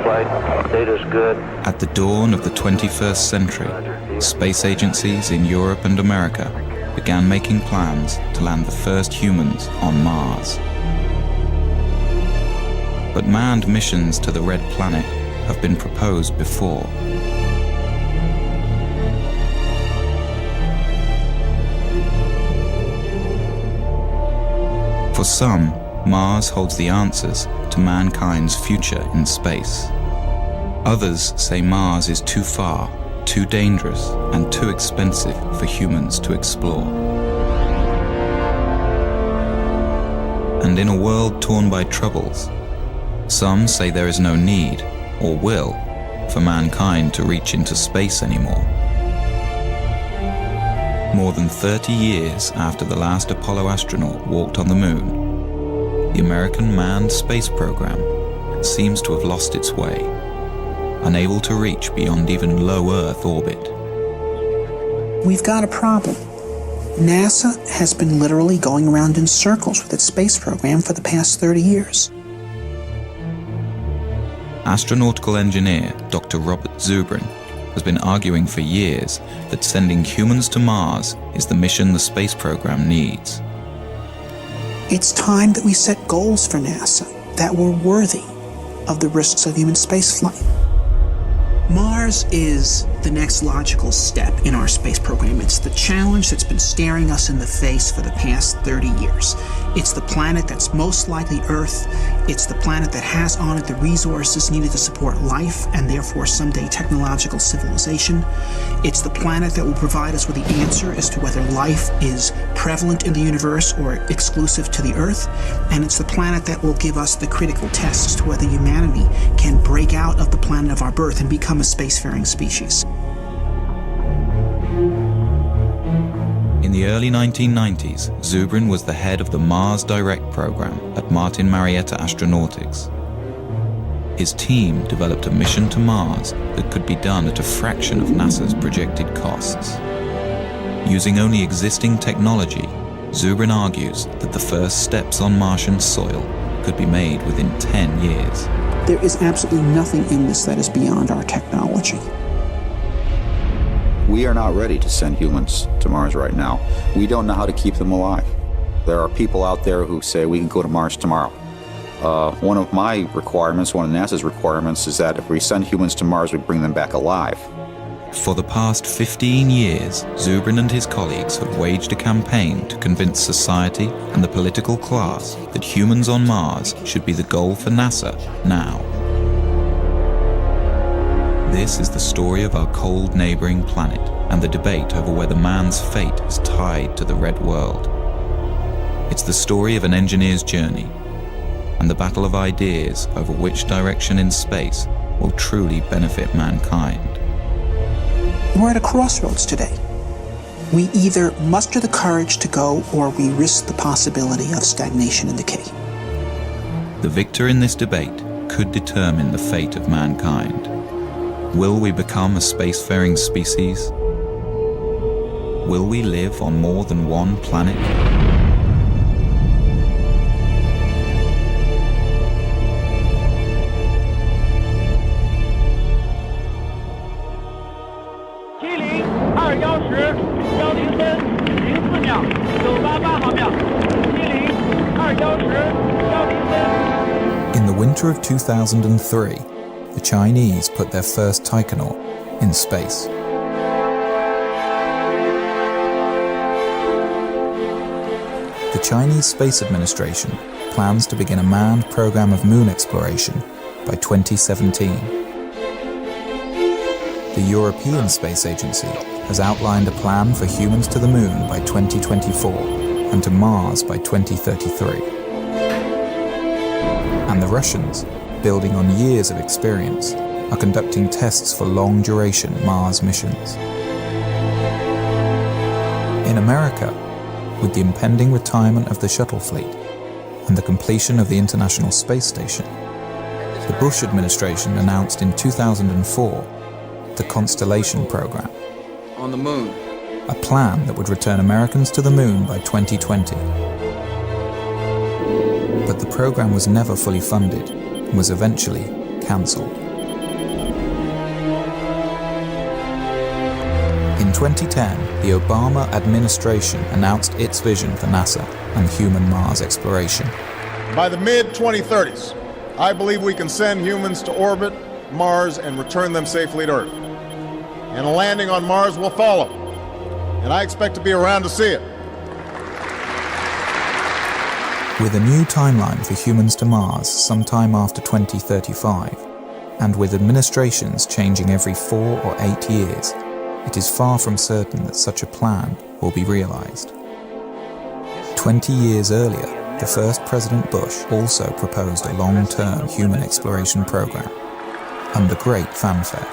flight. Data's good. At the dawn of the 21st century, space agencies in Europe and America began making plans to land the first humans on Mars. But manned missions to the Red Planet have been proposed before. For some, Mars holds the answers to mankind's future in space. Others say Mars is too far, too dangerous, and too expensive for humans to explore. And in a world torn by troubles, some say there is no need, or will, for mankind to reach into space anymore. More than 30 years after the last Apollo astronaut walked on the moon, the American manned space program seems to have lost its way, unable to reach beyond even low Earth orbit. We've got a problem. NASA has been literally going around in circles with its space program for the past 30 years. Astronautical engineer Dr. Robert Zubrin has been arguing for years that sending humans to Mars is the mission the space program needs. It's time that we set goals for NASA that were worthy of the risks of human spaceflight. Mars is the next logical step in our space program. It's the challenge that's been staring us in the face for the past 30 years. It's the planet that's most likely Earth. It's the planet that has on it the resources needed to support life and therefore someday technological civilization. It's the planet that will provide us with the answer as to whether life is prevalent in the universe or exclusive to the Earth. And it's the planet that will give us the critical test as to whether humanity can break out of the planet of our birth and become a spacefaring species. In the early 1990s, Zubrin was the head of the Mars Direct program at Martin Marietta Astronautics. His team developed a mission to Mars that could be done at a fraction of NASA's projected costs. Using only existing technology, Zubrin argues that the first steps on Martian soil could be made within 10 years. There is absolutely nothing in this that is beyond our technology. We are not ready to send humans to Mars right now. We don't know how to keep them alive. There are people out there who say we can go to Mars tomorrow. One of my requirements, one of NASA's requirements, is that if we send humans to Mars, we bring them back alive. For the past 15 years, Zubrin and his colleagues have waged a campaign to convince society and the political class that humans on Mars should be the goal for NASA now. This is the story of our cold neighboring planet and the debate over whether man's fate is tied to the red world. It's the story of an engineer's journey and the battle of ideas over which direction in space will truly benefit mankind. We're at a crossroads today. We either muster the courage to go or we risk the possibility of stagnation and decay. The victor in this debate could determine the fate of mankind. Will we become a spacefaring species? Will we live on more than one planet? In the winter of 2003, the Chinese put their first taikonaut in space. The Chinese Space Administration plans to begin a manned program of moon exploration by 2017. The European Space Agency has outlined a plan for humans to the moon by 2024 and to Mars by 2033. And the Russians, building on years of experience, are conducting tests for long-duration Mars missions. In America, with the impending retirement of the shuttle fleet and the completion of the International Space Station, the Bush administration announced in 2004 the Constellation program, on the moon, a plan that would return Americans to the moon by 2020. But the program was never fully funded and was eventually cancelled. 2010, the Obama administration announced its vision for NASA and human Mars exploration. By the mid-2030s, I believe we can send humans to orbit Mars and return them safely to Earth. And a landing on Mars will follow. And I expect to be around to see it. With a new timeline for humans to Mars sometime after 2035, and with administrations changing every 4 or 8 years, it is far from certain that such a plan will be realized. 20 years earlier, the first President Bush also proposed a long-term human exploration program, under great fanfare.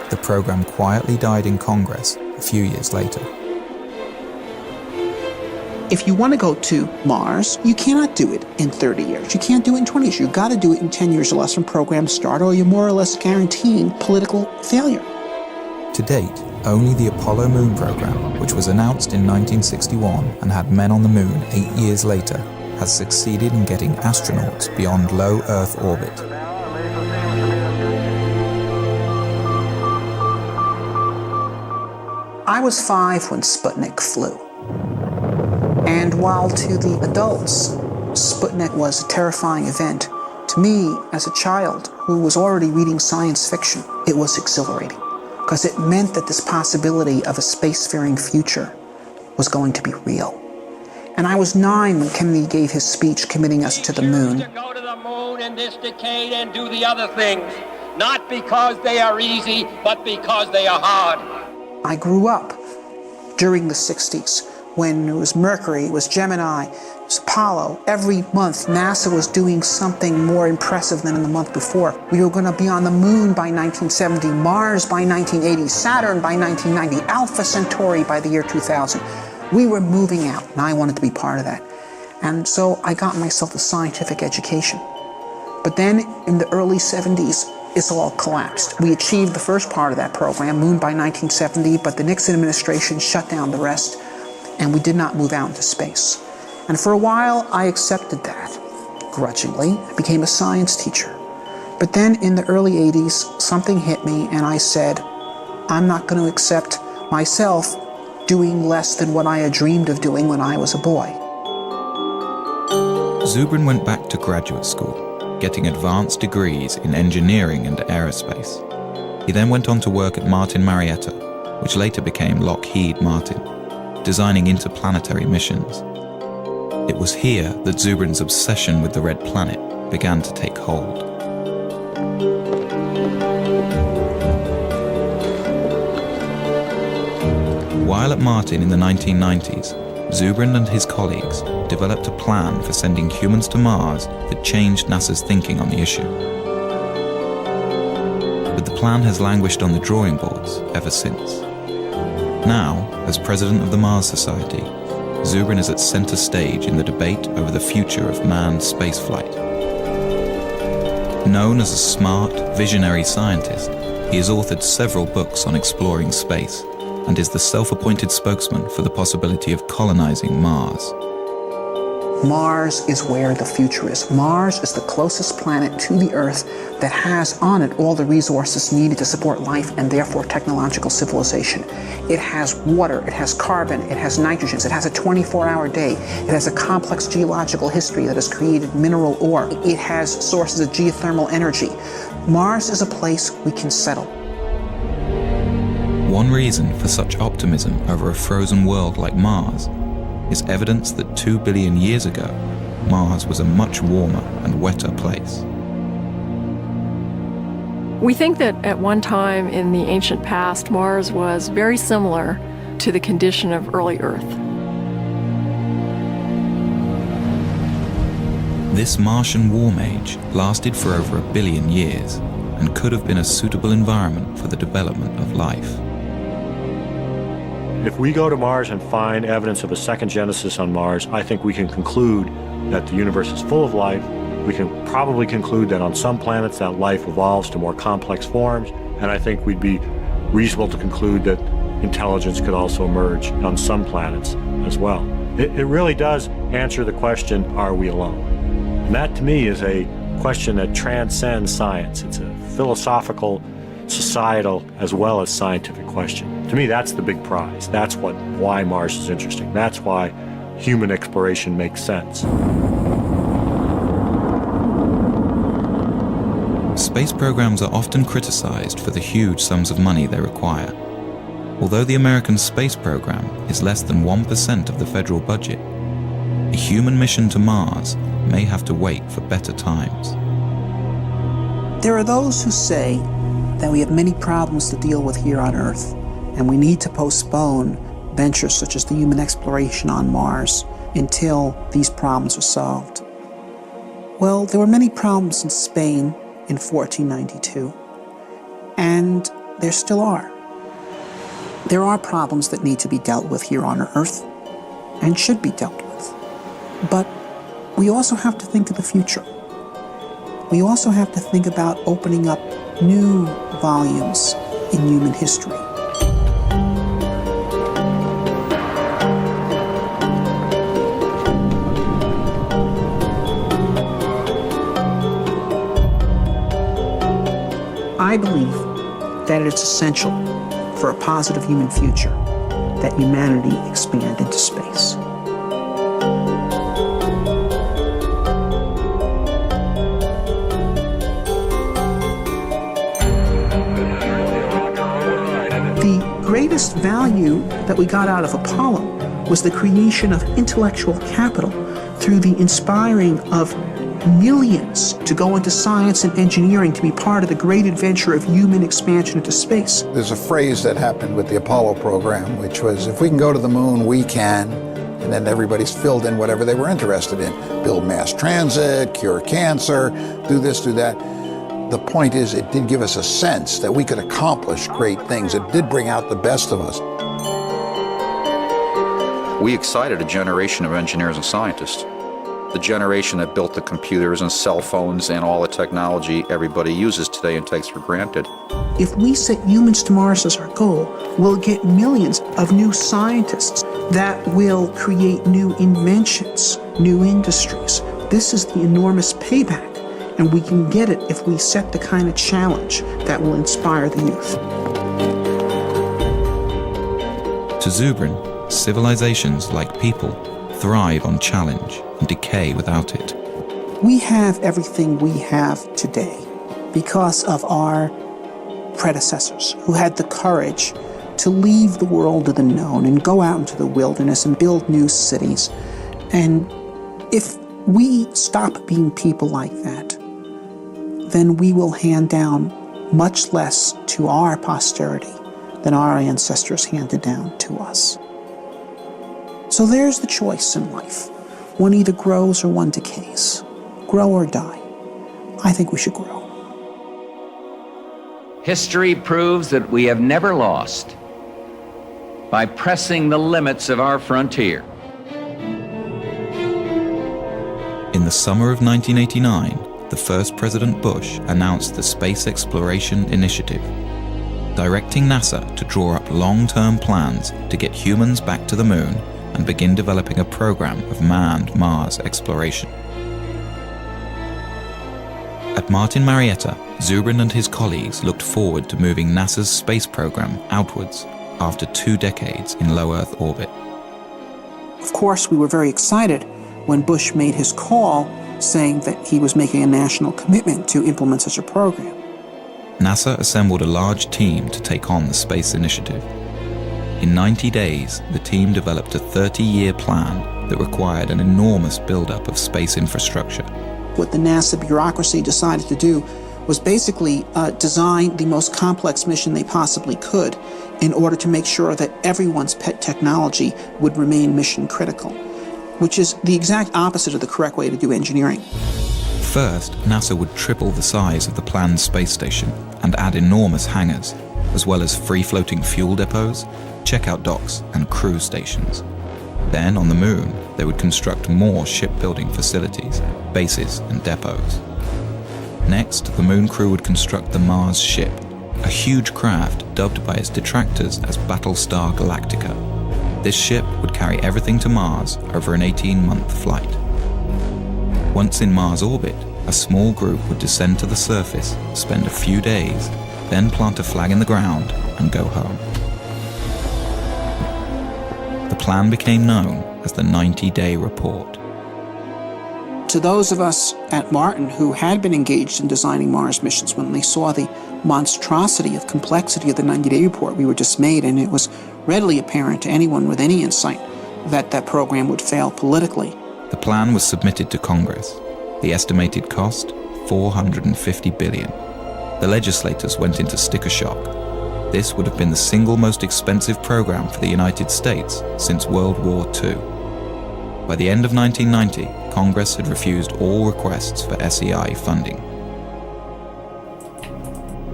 The program quietly died in Congress a few years later. If you want to go to Mars, you cannot do it in 30 years. You can't do it in 20 years. You've got to do it in 10 years or less from programs start, or you're more or less guaranteeing political failure. To date, only the Apollo moon program, which was announced in 1961 and had men on the moon 8 years later, has succeeded in getting astronauts beyond low Earth orbit. I was 5 when Sputnik flew. And while to the adults, Sputnik was a terrifying event, to me, as a child who was already reading science fiction, it was exhilarating, because it meant that this possibility of a spacefaring future was going to be real. And I was 9 when Kennedy gave his speech committing us to the moon. To go to the moon in this decade and do the other things, not because they are easy, but because they are hard. I grew up during the 60s, when it was Mercury, it was Gemini, it was Apollo. Every month, NASA was doing something more impressive than in the month before. We were going to be on the moon by 1970, Mars by 1980, Saturn by 1990, Alpha Centauri by the year 2000. We were moving out, and I wanted to be part of that. And so I got myself a scientific education. But then, in the early 70s, it's all collapsed. We achieved the first part of that program, Moon by 1970, but the Nixon administration shut down the rest, and we did not move out into space. And for a while, I accepted that, grudgingly. I became a science teacher. But then in the early 80s, something hit me, and I said, I'm not going to accept myself doing less than what I had dreamed of doing when I was a boy. Zubrin went back to graduate school, getting advanced degrees in engineering and aerospace. He then went on to work at Martin Marietta, which later became Lockheed Martin, designing interplanetary missions. It was here that Zubrin's obsession with the red planet began to take hold. While at Martin in the 1990s, Zubrin and his colleagues developed a plan for sending humans to Mars that changed NASA's thinking on the issue. But the plan has languished on the drawing boards ever since. Now, as president of the Mars Society, Zubrin is at center stage in the debate over the future of manned spaceflight. Known as a smart, visionary scientist, he has authored several books on exploring space and is the self-appointed spokesman for the possibility of colonizing Mars. Mars is where the future is. Mars is the closest planet to the Earth that has on it all the resources needed to support life and therefore technological civilization. It has water, it has carbon, it has nitrogen, it has a 24-hour day, it has a complex geological history that has created mineral ore, it has sources of geothermal energy. Mars is a place we can settle. One reason for such optimism over a frozen world like Mars is evidence that 2 billion years ago, Mars was a much warmer and wetter place. We think that at one time in the ancient past, Mars was very similar to the condition of early Earth. This Martian warm age lasted for over 1 billion years and could have been a suitable environment for the development of life. If we go to Mars and find evidence of a second genesis on Mars, I think we can conclude that the universe is full of life. We can probably conclude that on some planets that life evolves to more complex forms, and I think we'd be reasonable to conclude that intelligence could also emerge on some planets as well. It really does answer the question, are we alone? And that to me is a question that transcends science. It's a philosophical societal as well as scientific question. To me, that's the big prize. That's why Mars is interesting. That's why human exploration makes sense. Space programs are often criticized for the huge sums of money they require. Although the American space program is less than 1% of the federal budget, a human mission to Mars may have to wait for better times. There are those who say that we have many problems to deal with here on Earth, and we need to postpone ventures such as the human exploration on Mars until these problems are solved. Well, there were many problems in Spain in 1492, and there still are. There are problems that need to be dealt with here on Earth, and should be dealt with. But we also have to think of the future. We also have to think about opening up new volumes in human history. I believe that it's essential for a positive human future that humanity expand into space. The greatest value that we got out of Apollo was the creation of intellectual capital through the inspiring of millions to go into science and engineering to be part of the great adventure of human expansion into space. There's a phrase that happened with the Apollo program, which was, if we can go to the moon, we can, and then everybody's filled in whatever they were interested in. Build mass transit, cure cancer, do this, do that. The point is, it did give us a sense that we could accomplish great things. It did bring out the best of us. We excited a generation of engineers and scientists. The generation that built the computers and cell phones and all the technology everybody uses today and takes for granted. If we set humans to Mars as our goal, we'll get millions of new scientists that will create new inventions, new industries. This is the enormous payback, and we can get it if we set the kind of challenge that will inspire the youth. To Zubrin, civilizations like people thrive on challenge and decay without it. We have everything we have today because of our predecessors who had the courage to leave the world of the known and go out into the wilderness and build new cities. And if we stop being people like that, then we will hand down much less to our posterity than our ancestors handed down to us. So there's the choice in life. One either grows or one decays. Grow or die. I think we should grow. History proves that we have never lost by pressing the limits of our frontier. In the summer of 1989, the first President Bush announced the Space Exploration Initiative, directing NASA to draw up long-term plans to get humans back to the moon and begin developing a program of manned Mars exploration. At Martin Marietta, Zubrin and his colleagues looked forward to moving NASA's space program outwards after 2 decades in low Earth orbit. Of course, we were very excited when Bush made his call saying that he was making a national commitment to implement such a program. NASA assembled a large team to take on the space initiative. In 90 days, the team developed a 30-year plan that required an enormous buildup of space infrastructure. What the NASA bureaucracy decided to do was basically design the most complex mission they possibly could in order to make sure that everyone's pet technology would remain mission critical, which is the exact opposite of the correct way to do engineering. First, NASA would triple the size of the planned space station and add enormous hangars, as well as free-floating fuel depots, checkout docks, and cruise stations. Then, on the moon, they would construct more shipbuilding facilities, bases, and depots. Next, the moon crew would construct the Mars ship, a huge craft dubbed by its detractors as Battlestar Galactica. This ship would carry everything to Mars over an 18-month flight. Once in Mars orbit, a small group would descend to the surface, spend a few days, then plant a flag in the ground and go home. The plan became known as the 90-day report. To those of us at Martin who had been engaged in designing Mars missions, when they saw the monstrosity of complexity of the 90-day report, we were dismayed, and it was readily apparent to anyone with any insight that that program would fail politically. The plan was submitted to Congress. The estimated cost, $450 billion. The legislators went into sticker shock. This would have been the single most expensive program for the United States since World War II. By the end of 1990, Congress had refused all requests for SEI funding.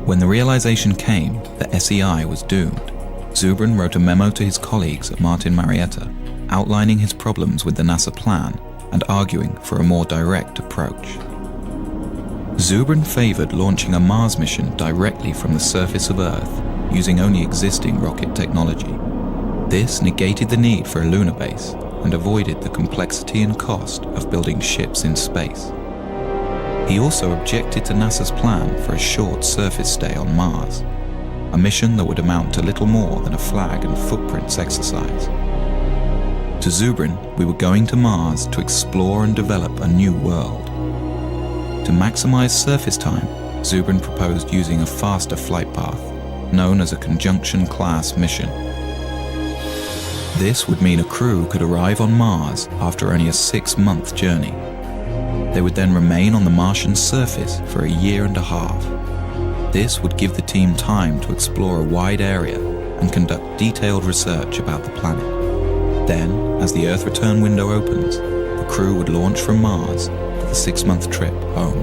When the realization came that SEI was doomed, Zubrin wrote a memo to his colleagues at Martin Marietta, outlining his problems with the NASA plan and arguing for a more direct approach. Zubrin favored launching a Mars mission directly from the surface of Earth, using only existing rocket technology. This negated the need for a lunar base and avoided the complexity and cost of building ships in space. He also objected to NASA's plan for a short surface stay on Mars, a mission that would amount to little more than a flag and footprints exercise. To Zubrin, we were going to Mars to explore and develop a new world. To maximize surface time, Zubrin proposed using a faster flight path, known as a conjunction-class mission. This would mean a crew could arrive on Mars after only a 6-month journey. They would then remain on the Martian surface for a year and a half. This would give the team time to explore a wide area and conduct detailed research about the planet. Then, as the Earth return window opens, the crew would launch from Mars for the 6-month trip home.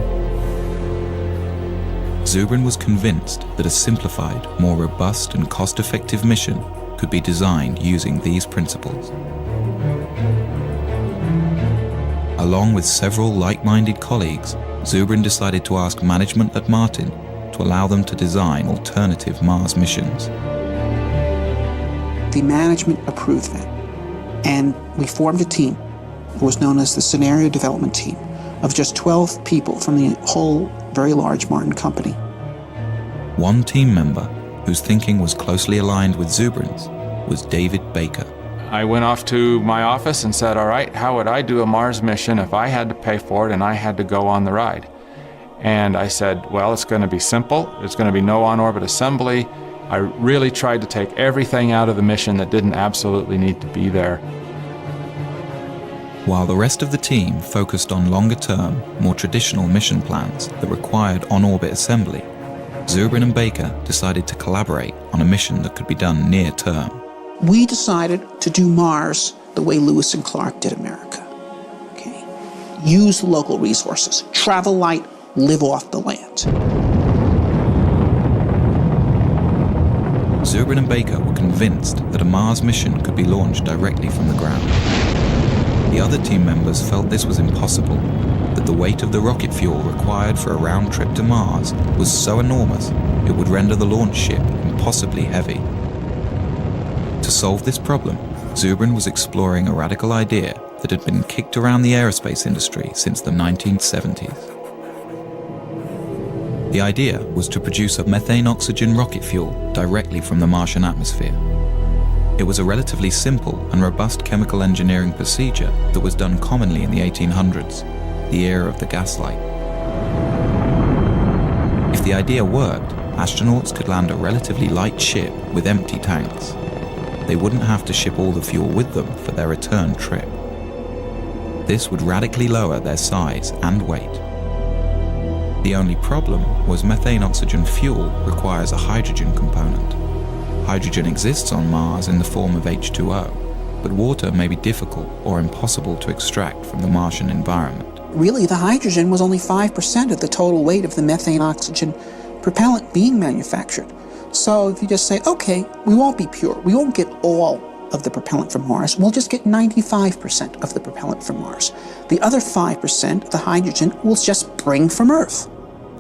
Zubrin was convinced that a simplified, more robust and cost-effective mission could be designed using these principles. Along with several like-minded colleagues, Zubrin decided to ask management at Martin to allow them to design alternative Mars missions. The management approved that, and we formed a team. It was known as the Scenario Development Team, of just 12 people from the whole very large Martin company. One team member, whose thinking was closely aligned with Zubrin's, was David Baker. I went off to my office and said, all right, how would I do a Mars mission if I had to pay for it and I had to go on the ride? And I said, well, it's going to be simple. There's going to be no on-orbit assembly. I really tried to take everything out of the mission that didn't absolutely need to be there. While the rest of the team focused on longer-term, more traditional mission plans that required on-orbit assembly, Zubrin and Baker decided to collaborate on a mission that could be done near-term. We decided to do Mars the way Lewis and Clark did America. Okay? Use the local resources, travel light, live off the land. Zubrin and Baker were convinced that a Mars mission could be launched directly from the ground. The other team members felt this was impossible, that the weight of the rocket fuel required for a round trip to Mars was so enormous it would render the launch ship impossibly heavy. To solve this problem, Zubrin was exploring a radical idea that had been kicked around the aerospace industry since the 1970s. The idea was to produce a methane-oxygen rocket fuel directly from the Martian atmosphere. It was a relatively simple and robust chemical engineering procedure that was done commonly in the 1800s, the era of the gaslight. If the idea worked, astronauts could land a relatively light ship with empty tanks. They wouldn't have to ship all the fuel with them for their return trip. This would radically lower their size and weight. The only problem was methane-oxygen fuel requires a hydrogen component. Hydrogen exists on Mars in the form of H2O, but water may be difficult or impossible to extract from the Martian environment. Really, the hydrogen was only 5% of the total weight of the methane-oxygen propellant being manufactured. So if you just say, okay, we won't be pure, we won't get all of the propellant from Mars, we'll just get 95% of the propellant from Mars. The other 5% of the hydrogen we'll just bring from Earth.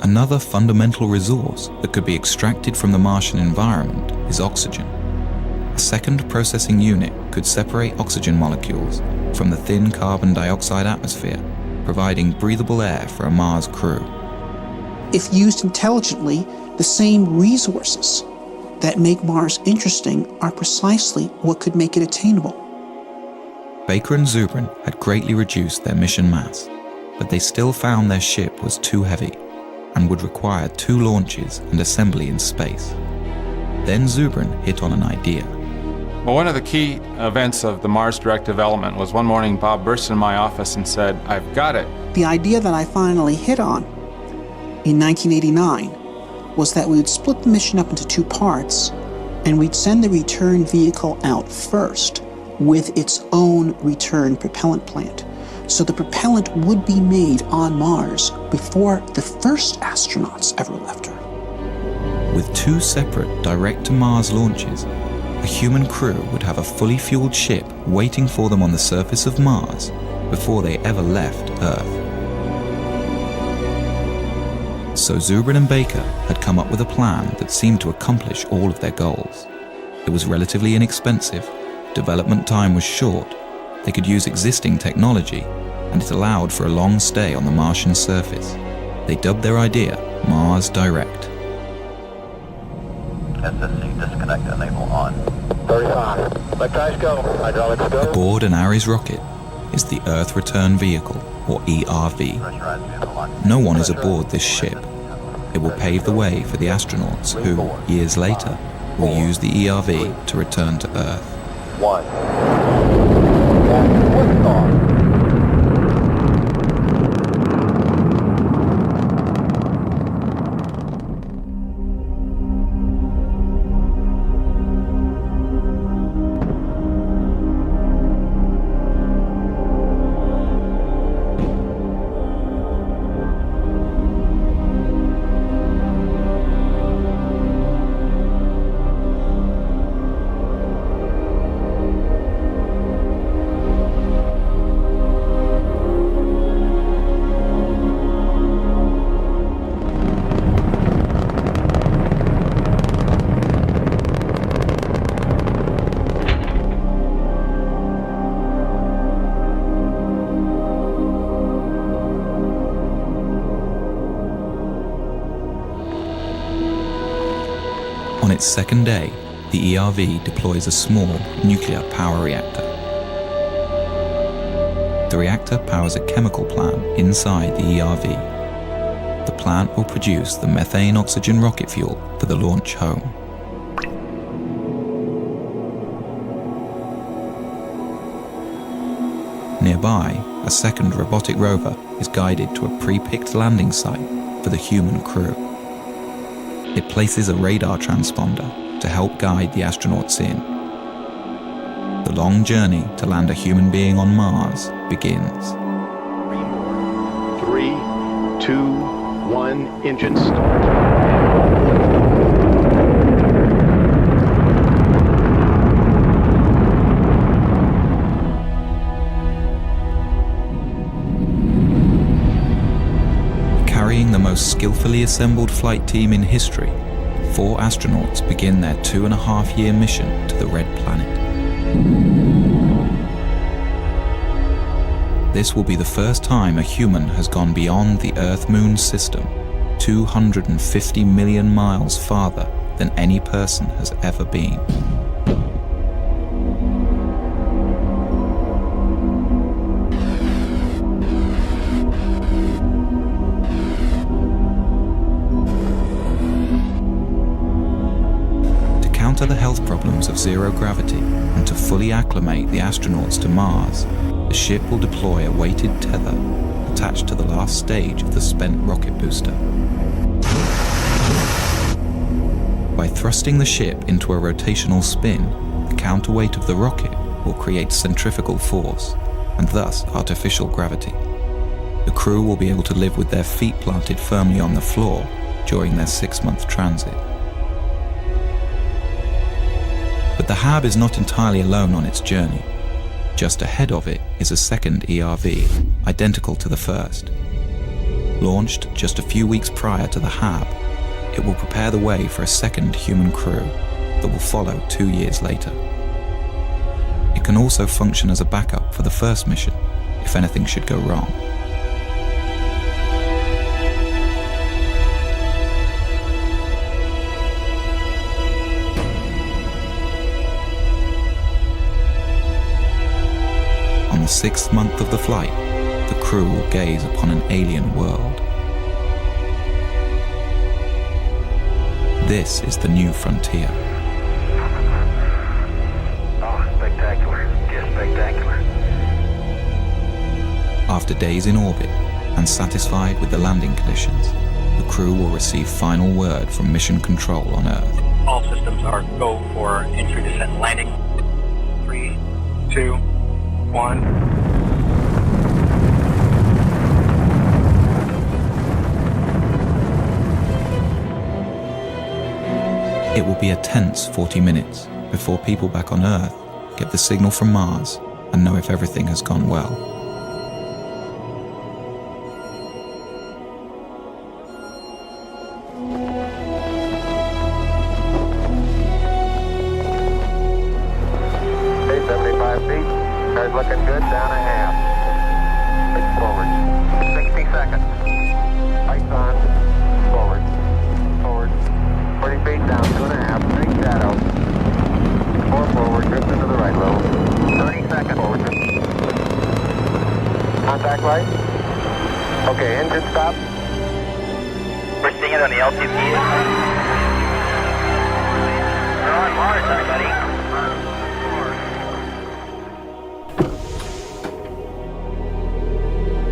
Another fundamental resource that could be extracted from the Martian environment is oxygen. A second processing unit could separate oxygen molecules from the thin carbon dioxide atmosphere, providing breathable air for a Mars crew. If used intelligently, The same resources that make Mars interesting are precisely what could make it attainable. Baker and Zubrin had greatly reduced their mission mass, but they still found their ship was too heavy and would require 2 launches and assembly in space. Then Zubrin hit on an idea. Well, one of the key events of the Mars Direct development was one morning Bob burst into my office and said, "I've got it." The idea that I finally hit on in 1989 was that we would split the mission up into 2 parts, and we'd send the return vehicle out first with its own return propellant plant. So the propellant would be made on Mars before the first astronauts ever left Earth. With 2 separate direct-to-Mars launches, a human crew would have a fully fueled ship waiting for them on the surface of Mars before they ever left Earth. So Zubrin and Baker had come up with a plan that seemed to accomplish all of their goals. It was relatively inexpensive, development time was short, they could use existing technology, and it allowed for a long stay on the Martian surface. They dubbed their idea Mars Direct. SSC disconnect enable on. 35. Let guys go. Hydraulics go. Aboard an Ares rocket is the Earth Return Vehicle, or ERV. No one is aboard this ship. It will pave the way for the astronauts who, years later, will use the ERV to return to Earth. 1. And liftoff. On its second day, the ERV deploys a small nuclear power reactor. The reactor powers a chemical plant inside the ERV. The plant will produce the methane-oxygen rocket fuel for the launch home. Nearby, a second robotic rover is guided to a pre-picked landing site for the human crew. It places a radar transponder to help guide the astronauts in. The long journey to land a human being on Mars begins. 3, 2, 1, engine start. Carrying the most skillfully assembled flight team in history, 4 astronauts begin their 2.5-year mission to the Red Planet. This will be the first time a human has gone beyond the Earth-Moon system, 250 million miles farther than any person has ever been. To the health problems of zero gravity and to fully acclimate the astronauts to Mars, the ship will deploy a weighted tether attached to the last stage of the spent rocket booster. By thrusting the ship into a rotational spin, the counterweight of the rocket will create centrifugal force and thus artificial gravity. The crew will be able to live with their feet planted firmly on the floor during their 6-month transit. But the HAB is not entirely alone on its journey. Just ahead of it is a second ERV, identical to the first. Launched just a few weeks prior to the HAB, it will prepare the way for a second human crew that will follow 2 years later. It can also function as a backup for the first mission if anything should go wrong. the 6th month of the flight, the crew will gaze upon an alien world. This is the new frontier. Oh, spectacular. Just spectacular. After days in orbit and satisfied with the landing conditions, the crew will receive final word from Mission Control on Earth. All systems are go for entry, descent, and landing. 3, 2, 1. It will be a tense 40 minutes before people back on Earth get the signal from Mars and know if everything has gone well. Looking good, down a half. 6 forward. 60 seconds. Lights on. Forward. Forward. 40 feet down, 2.5. Big shadow. 4 forward, drift into the right a little. 30 seconds forward. Contact light. Okay, engine stop. We're seeing it on the LTP. We're on Mars, everybody.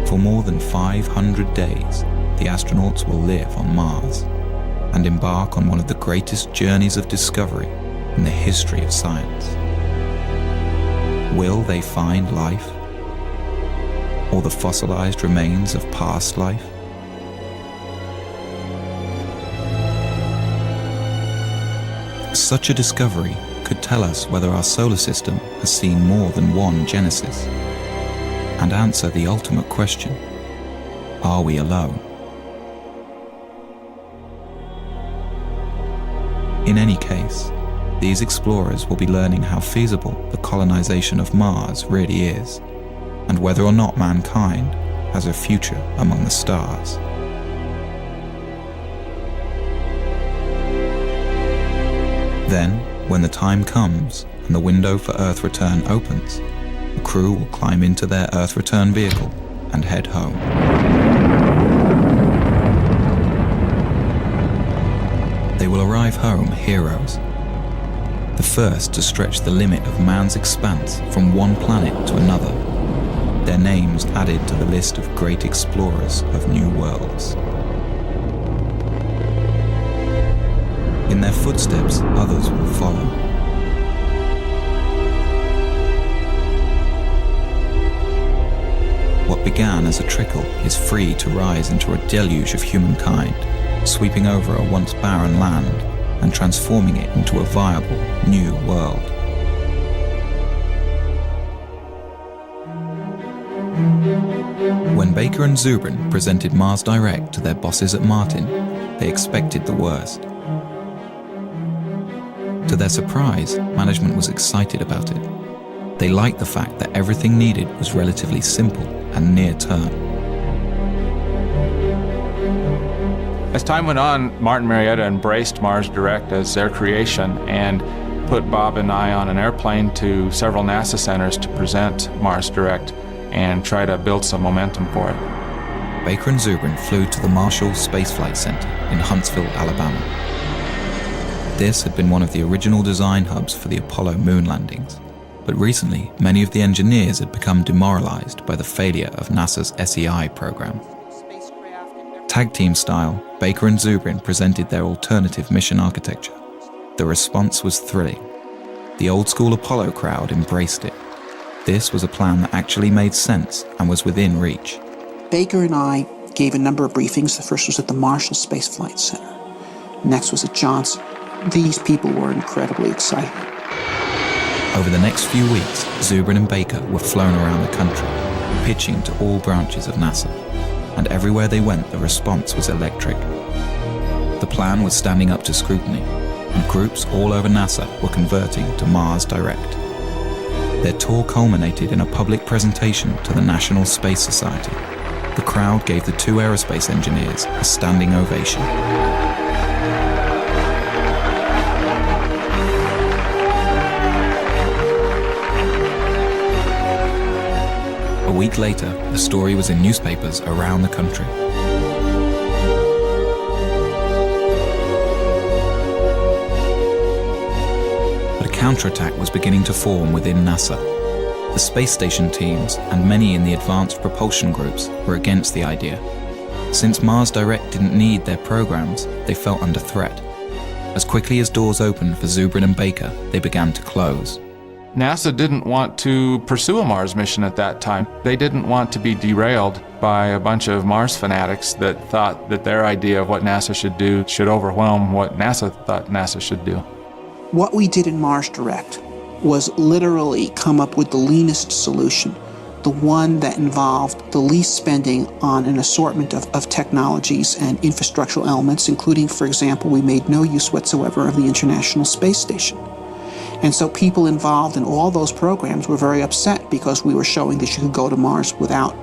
For more than 500 days, the astronauts will live on Mars and embark on one of the greatest journeys of discovery in the history of science. Will they find life? Or the fossilized remains of past life? Such a discovery could tell us whether our solar system has seen more than one Genesis, and answer the ultimate question: are we alone? In any case, these explorers will be learning how feasible the colonization of Mars really is, and whether or not mankind has a future among the stars. Then, when the time comes and the window for Earth return opens, the crew will climb into their Earth return vehicle and head home. They will arrive home heroes, the first to stretch the limit of man's expanse from one planet to another, their names added to the list of great explorers of new worlds. In their footsteps, others will follow. What began as a trickle is free to rise into a deluge of humankind, sweeping over a once barren land and transforming it into a viable new world. When Baker and Zubrin presented Mars Direct to their bosses at Martin, they expected the worst. To their surprise, management was excited about it. They liked the fact that everything needed was relatively simple and near-term. As time went on, Martin Marietta embraced Mars Direct as their creation and put Bob and I on an airplane to several NASA centers to present Mars Direct and try to build some momentum for it. Baker and Zubrin flew to the Marshall Space Flight Center in Huntsville, Alabama. This had been one of the original design hubs for the Apollo moon landings, but recently many of the engineers had become demoralized by the failure of NASA's SEI program. Tag team style, Baker and Zubrin presented their alternative mission architecture. The response was thrilling. The old-school Apollo crowd embraced it. This was a plan that actually made sense and was within reach. Baker and I gave a number of briefings. The first was at the Marshall Space Flight Center. Next was at Johnson. These people were incredibly excited. Over the next few weeks, Zubrin and Baker were flown around the country, pitching to all branches of NASA. And everywhere they went, the response was electric. The plan was standing up to scrutiny, and groups all over NASA were converting to Mars Direct. Their tour culminated in a public presentation to the National Space Society. The crowd gave the two aerospace engineers a standing ovation. week later, the story was in newspapers around the country. But a counterattack was beginning to form within NASA. The space station teams and many in the advanced propulsion groups were against the idea. Since Mars Direct didn't need their programs, they felt under threat. As quickly as doors opened for Zubrin and Baker, they began to close. NASA didn't want to pursue a Mars mission at that time. They didn't want to be derailed by a bunch of Mars fanatics that thought that their idea of what NASA should do should overwhelm what NASA thought NASA should do. What we did in Mars Direct was literally come up with the leanest solution, the one that involved the least spending on an assortment of technologies and infrastructural elements, including, for example, we made no use whatsoever of the International Space Station. And so people involved in all those programs were very upset because we were showing that you could go to Mars without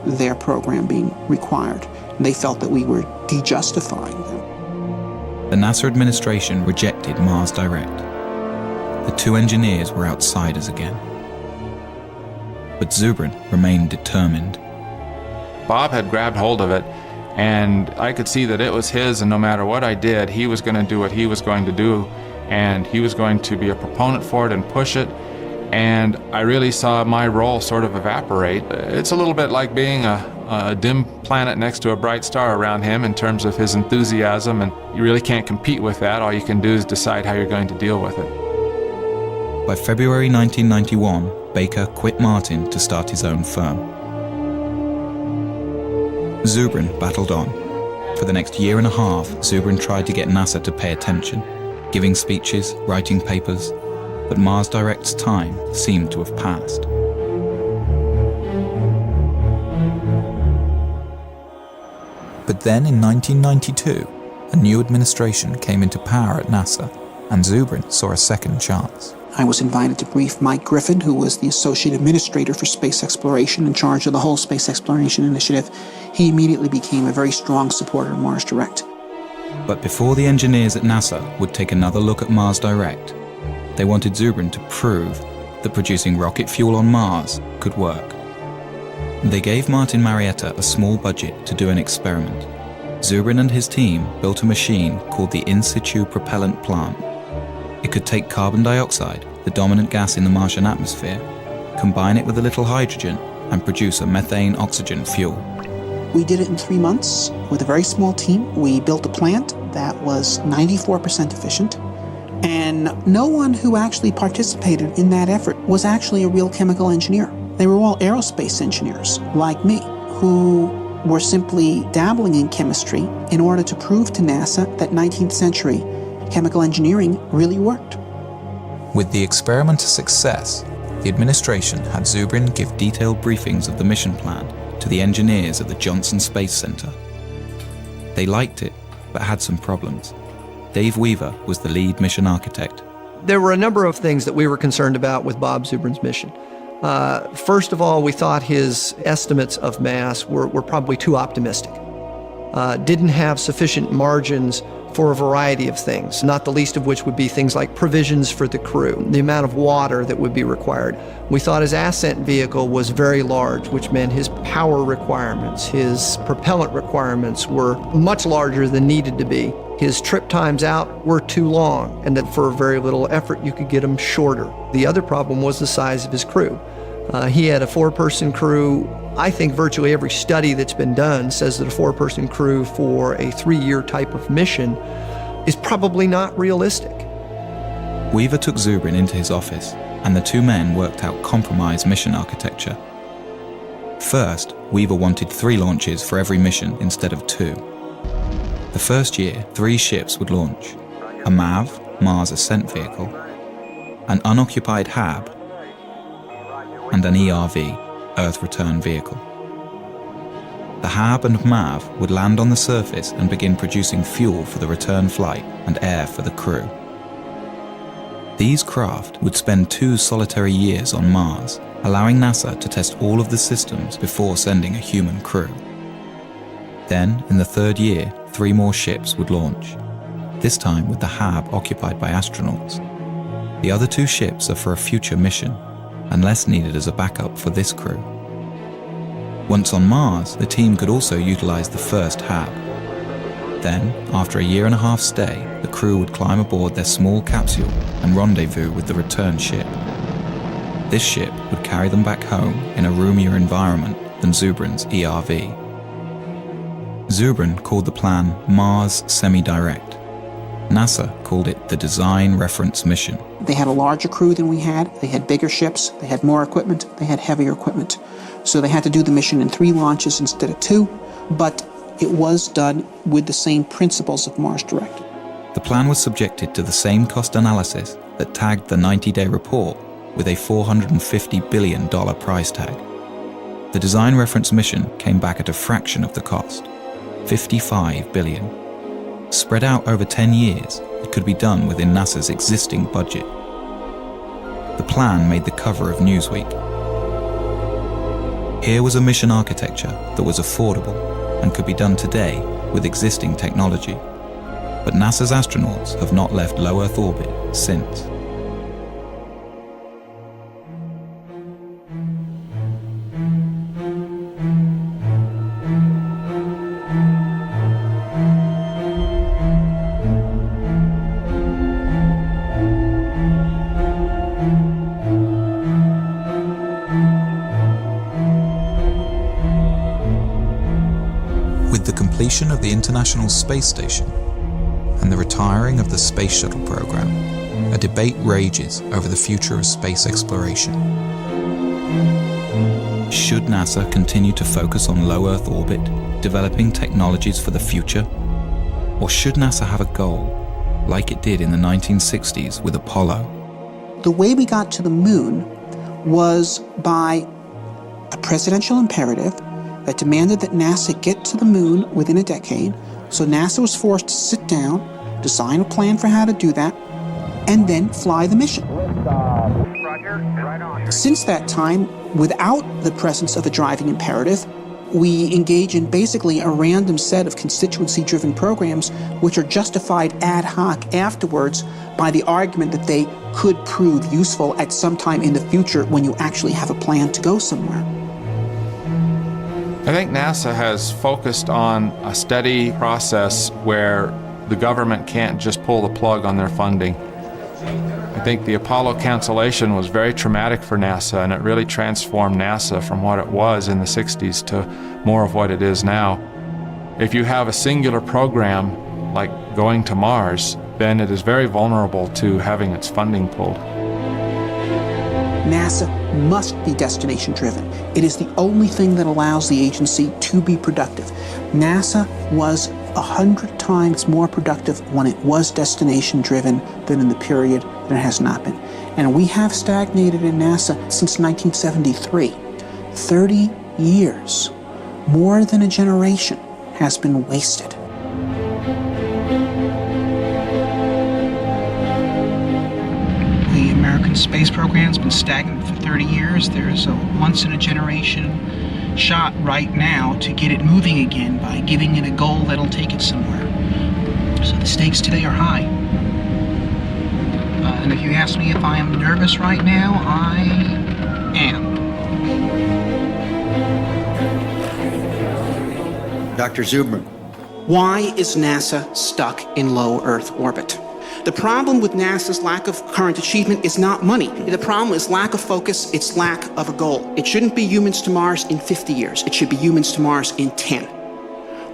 their program being required. And they felt that we were de-justifying them. The NASA administration rejected Mars Direct. The two engineers were outsiders again. But Zubrin remained determined. Bob had grabbed hold of it, and I could see that it was his, and no matter what I did, he was going to do what he was going to do, and he was going to be a proponent for it and push it. And I really saw my role sort of evaporate. It's a little bit like being a dim planet next to a bright star around him in terms of his enthusiasm, and you really can't compete with that. All you can do is decide how you're going to deal with it. By February 1991, Baker quit Martin to start his own firm. Zubrin battled on. For the next year and a half, Zubrin tried to get NASA to pay attention, giving speeches, writing papers, but Mars Direct's time seemed to have passed. But then in 1992, a new administration came into power at NASA, and Zubrin saw a second chance. I was invited to brief Mike Griffin, who was the Associate Administrator for Space Exploration in charge of the whole Space Exploration Initiative. He immediately became a very strong supporter of Mars Direct. But before the engineers at NASA would take another look at Mars Direct, they wanted Zubrin to prove that producing rocket fuel on Mars could work. They gave Martin Marietta a small budget to do an experiment. Zubrin and his team built a machine called the In Situ Propellant Plant. It could take carbon dioxide, the dominant gas in the Martian atmosphere, combine it with a little hydrogen, and produce a methane-oxygen fuel. We did it in 3 months with a very small team. We built a plant that was 94% efficient, and no one who actually participated in that effort was actually a real chemical engineer. They were all aerospace engineers, like me, who were simply dabbling in chemistry in order to prove to NASA that 19th century chemical engineering really worked. With the experiment a success, the administration had Zubrin give detailed briefings of the mission plan to the engineers at the Johnson Space Center. They liked it, but had some problems. Dave Weaver was the lead mission architect. There were a number of things that we were concerned about with Bob Zubrin's mission. First of all, we thought his estimates of mass were probably too optimistic. Didn't have sufficient margins for a variety of things, not the least of which would be things like provisions for the crew, the amount of water that would be required. We thought his ascent vehicle was very large, which meant his power requirements, his propellant requirements were much larger than needed to be. His trip times out were too long, and that for very little effort you could get them shorter. The other problem was the size of his crew. He had a 4-person crew. I think virtually every study that's been done says that a 4-person crew for a 3-year type of mission is probably not realistic. Weaver took Zubrin into his office, and the two men worked out compromise mission architecture. First, Weaver wanted 3 launches for every mission instead of 2. The first year, 3 ships would launch: a MAV, Mars Ascent Vehicle, an unoccupied HAB, and an ERV, Earth Return Vehicle. The HAB and MAV would land on the surface and begin producing fuel for the return flight and air for the crew. These craft would spend 2 solitary years on Mars, allowing NASA to test all of the systems before sending a human crew. Then, in the 3rd year, 3 more ships would launch, this time with the HAB occupied by astronauts. The other 2 ships are for a future mission, unless needed as a backup for this crew. Once on Mars, the team could also utilize the first HAB. Then, after a 1.5-year stay, the crew would climb aboard their small capsule and rendezvous with the return ship. This ship would carry them back home in a roomier environment than Zubrin's ERV. Zubrin called the plan Mars Semi-Direct. NASA called it the Design Reference Mission. They had a larger crew than we had. They had bigger ships. They had more equipment. They had heavier equipment. So they had to do the mission in 3 launches instead of 2, but it was done with the same principles of Mars Direct. The plan was subjected to the same cost analysis that tagged the 90-day report with a $450 billion price tag. The Design Reference Mission came back at a fraction of the cost, $55 billion. Spread out over 10 years, it could be done within NASA's existing budget. The plan made the cover of Newsweek. Here was a mission architecture that was affordable and could be done today with existing technology. But NASA's astronauts have not left low Earth orbit since. With the completion of the International Space Station and the retiring of the Space Shuttle program, a debate rages over the future of space exploration. Should NASA continue to focus on low Earth orbit, developing technologies for the future? Or should NASA have a goal, like it did in the 1960s with Apollo? The way we got to the moon was by a presidential imperative that demanded that NASA get to the moon within a decade. So NASA was forced to sit down, design a plan for how to do that, and then fly the mission. Since that time, without the presence of a driving imperative, we engage in basically a random set of constituency-driven programs which are justified ad hoc afterwards by the argument that they could prove useful at some time in the future when you actually have a plan to go somewhere. I think NASA has focused on a steady process where the government can't just pull the plug on their funding. I think the Apollo cancellation was very traumatic for NASA, and it really transformed NASA from what it was in the 60s to more of what it is now. If you have a singular program like going to Mars, then it is very vulnerable to having its funding pulled. NASA must be destination-driven. It is the only thing that allows the agency to be productive. NASA was 100 times more productive when it was destination-driven than in the period that it has not been. And we have stagnated in NASA since 1973. 30 years, more than a generation, has been wasted. The American space program's been stagnant for 30 years. There's a once-in-a-generation shot right now to get it moving again by giving it a goal that'll take it somewhere. So the stakes today are high. And if you ask me if I am nervous right now, I am. Dr. Zubrin. Why is NASA stuck in low Earth orbit? The problem with NASA's lack of current achievement is not money. The problem is lack of focus, it's lack of a goal. It shouldn't be humans to Mars in 50 years. It should be humans to Mars in 10.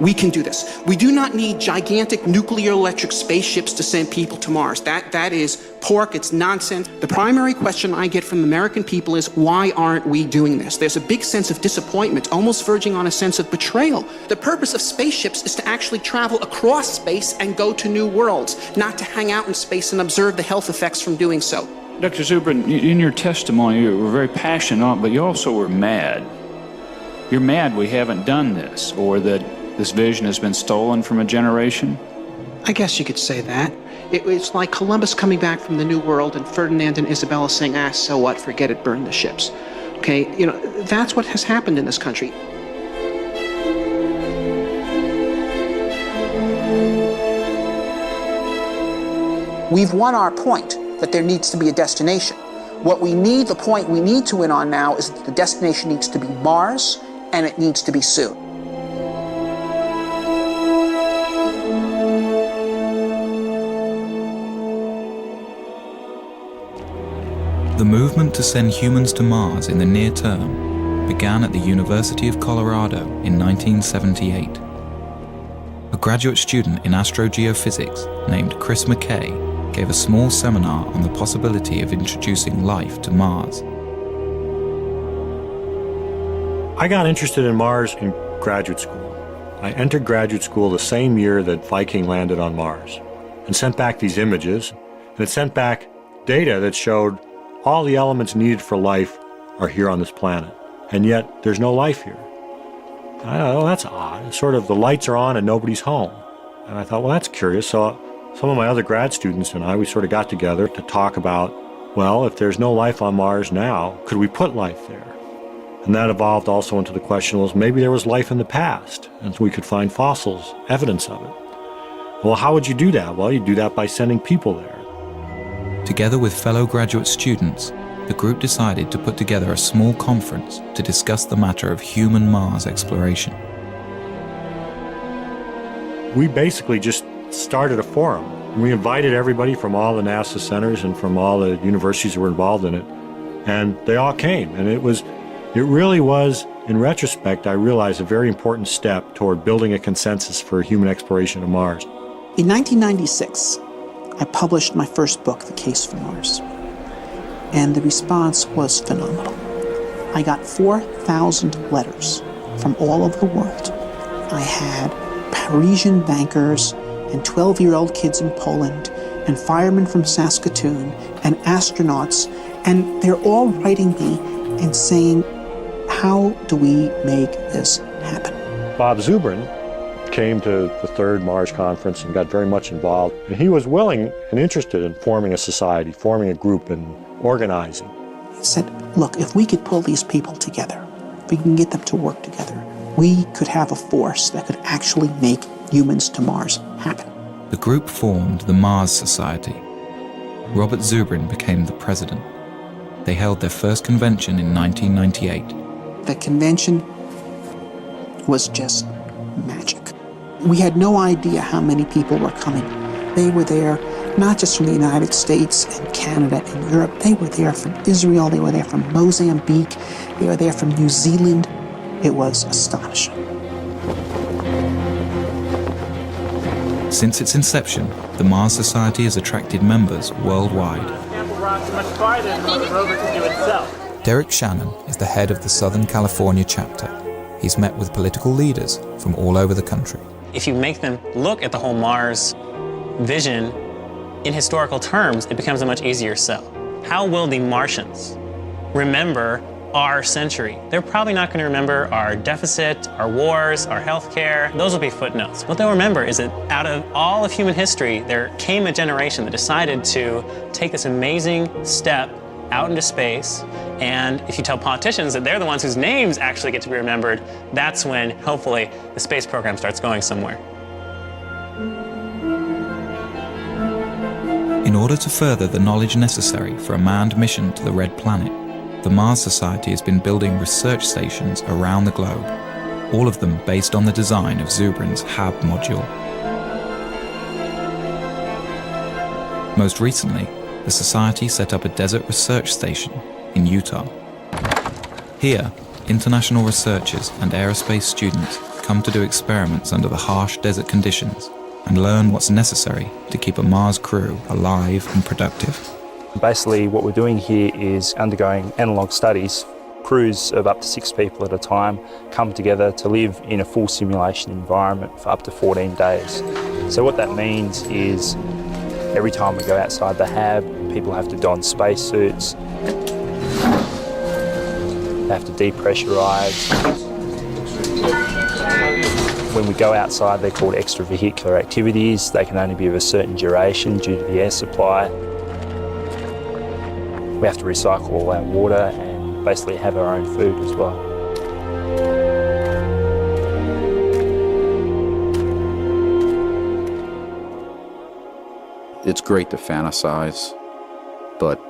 We can do this. We do not need gigantic nuclear electric spaceships to send people to Mars. That is pork, it's nonsense. The primary question I get from the American people is, why aren't we doing this? There's a big sense of disappointment, almost verging on a sense of betrayal. The purpose of spaceships is to actually travel across space and go to new worlds, not to hang out in space and observe the health effects from doing so. Dr. Zubrin, in your testimony, you were very passionate, but you also were mad. You're mad we haven't done this, or that this vision has been stolen from a generation? I guess you could say that. It's like Columbus coming back from the New World and Ferdinand and Isabella saying, so what, forget it, burn the ships. Okay, that's what has happened in this country. We've won our point that there needs to be a destination. The point we need to win on now is that the destination needs to be Mars, and it needs to be soon. The movement to send humans to Mars in the near term began at the University of Colorado in 1978. A graduate student in astrogeophysics named Chris McKay gave a small seminar on the possibility of introducing life to Mars. I got interested in Mars in graduate school. I entered graduate school the same year that Viking landed on Mars and sent back these images, and it sent back data that showed all the elements needed for life are here on this planet, and yet there's no life here. I thought, oh, that's odd. It's sort of the lights are on and nobody's home. And I thought, well, that's curious. So some of my other grad students and I, we sort of got together to talk about, well, if there's no life on Mars now, could we put life there? And that evolved also into the question, well, maybe there was life in the past, and we could find fossils, evidence of it. Well, how would you do that? Well, you do that by sending people there. Together with fellow graduate students, the group decided to put together a small conference to discuss the matter of human Mars exploration. We basically just started a forum. We invited everybody from all the NASA centers and from all the universities that were involved in it, and they all came. And it really was, in retrospect, I realized a very important step toward building a consensus for human exploration of Mars. In 1996, I published my first book, The Case for Mars, and the response was phenomenal. I got 4,000 letters from all over the world. I had Parisian bankers and 12-year-old kids in Poland and firemen from Saskatoon and astronauts, and they're all writing me and saying, how do we make this happen? Bob Zubrin came to the third Mars conference and got very much involved. And he was willing and interested in forming a society, forming a group and organizing. He said, look, if we could pull these people together, if we can get them to work together, we could have a force that could actually make humans to Mars happen. The group formed the Mars Society. Robert Zubrin became the president. They held their first convention in 1998. The convention was just magic. We had no idea how many people were coming. They were there not just from the United States and Canada and Europe. They were there from Israel. They were there from Mozambique. They were there from New Zealand. It was astonishing. Since its inception, the Mars Society has attracted members worldwide. Much farther than the rover can do itself. Derek Shannon is the head of the Southern California chapter. He's met with political leaders from all over the country. If you make them look at the whole Mars vision in historical terms, it becomes a much easier sell. How will the Martians remember our century? They're probably not going to remember our deficit, our wars, our healthcare. Those will be footnotes. What they'll remember is that out of all of human history, there came a generation that decided to take this amazing step out into space. And if you tell politicians that they're the ones whose names actually get to be remembered, that's when, hopefully, the space program starts going somewhere. In order to further the knowledge necessary for a manned mission to the Red Planet, the Mars Society has been building research stations around the globe, all of them based on the design of Zubrin's HAB module. Most recently, the Society set up a desert research station in Utah. Here, international researchers and aerospace students come to do experiments under the harsh desert conditions and learn what's necessary to keep a Mars crew alive and productive. Basically, what we're doing here is undergoing analog studies. Crews of up to 6 people at a time come together to live in a full simulation environment for up to 14 days. So what that means is every time we go outside the HAB, people have to don spacesuits. They have to depressurize. When we go outside, they're called extravehicular activities. They can only be of a certain duration due to the air supply. We have to recycle all our water and basically have our own food as well. It's great to fantasize, but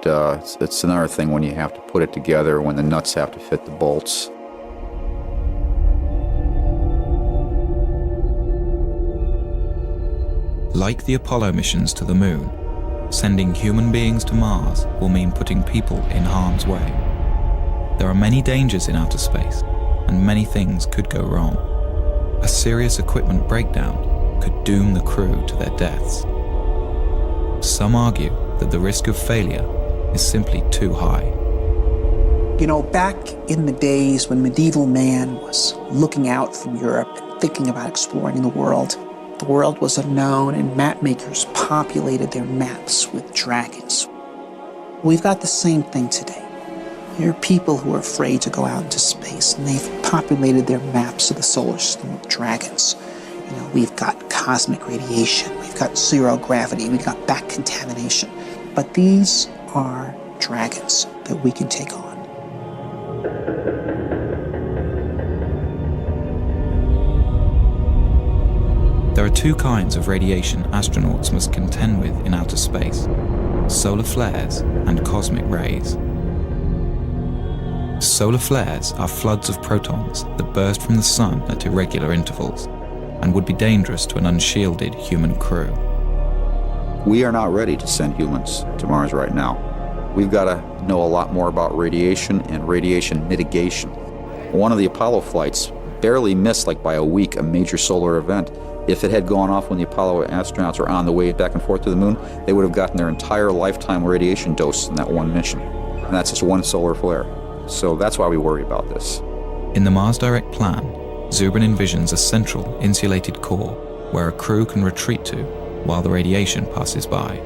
it's another thing when you have to put it together, when the nuts have to fit the bolts. Like the Apollo missions to the moon, sending human beings to Mars will mean putting people in harm's way. There are many dangers in outer space, and many things could go wrong. A serious equipment breakdown could doom the crew to their deaths. Some argue that the risk of failure is simply too high. You know, back in the days when medieval man was looking out from Europe and thinking about exploring the world was unknown, and map makers populated their maps with dragons. We've got the same thing today. There are people who are afraid to go out into space, and they've populated their maps of the solar system with dragons. You know, we've got cosmic radiation, we've got zero gravity, we've got back contamination. But these are dragons that we can take on. There are two kinds of radiation astronauts must contend with in outer space: solar flares and cosmic rays. Solar flares are floods of protons that burst from the sun at irregular intervals and would be dangerous to an unshielded human crew. We are not ready to send humans to Mars right now. We've got to know a lot more about radiation and radiation mitigation. One of the Apollo flights barely missed, like by a week, a major solar event. If it had gone off when the Apollo astronauts were on the way back and forth to the moon, they would have gotten their entire lifetime radiation dose in that one mission. And that's just one solar flare. So that's why we worry about this. In the Mars Direct plan, Zubrin envisions a central, insulated core where a crew can retreat to while the radiation passes by.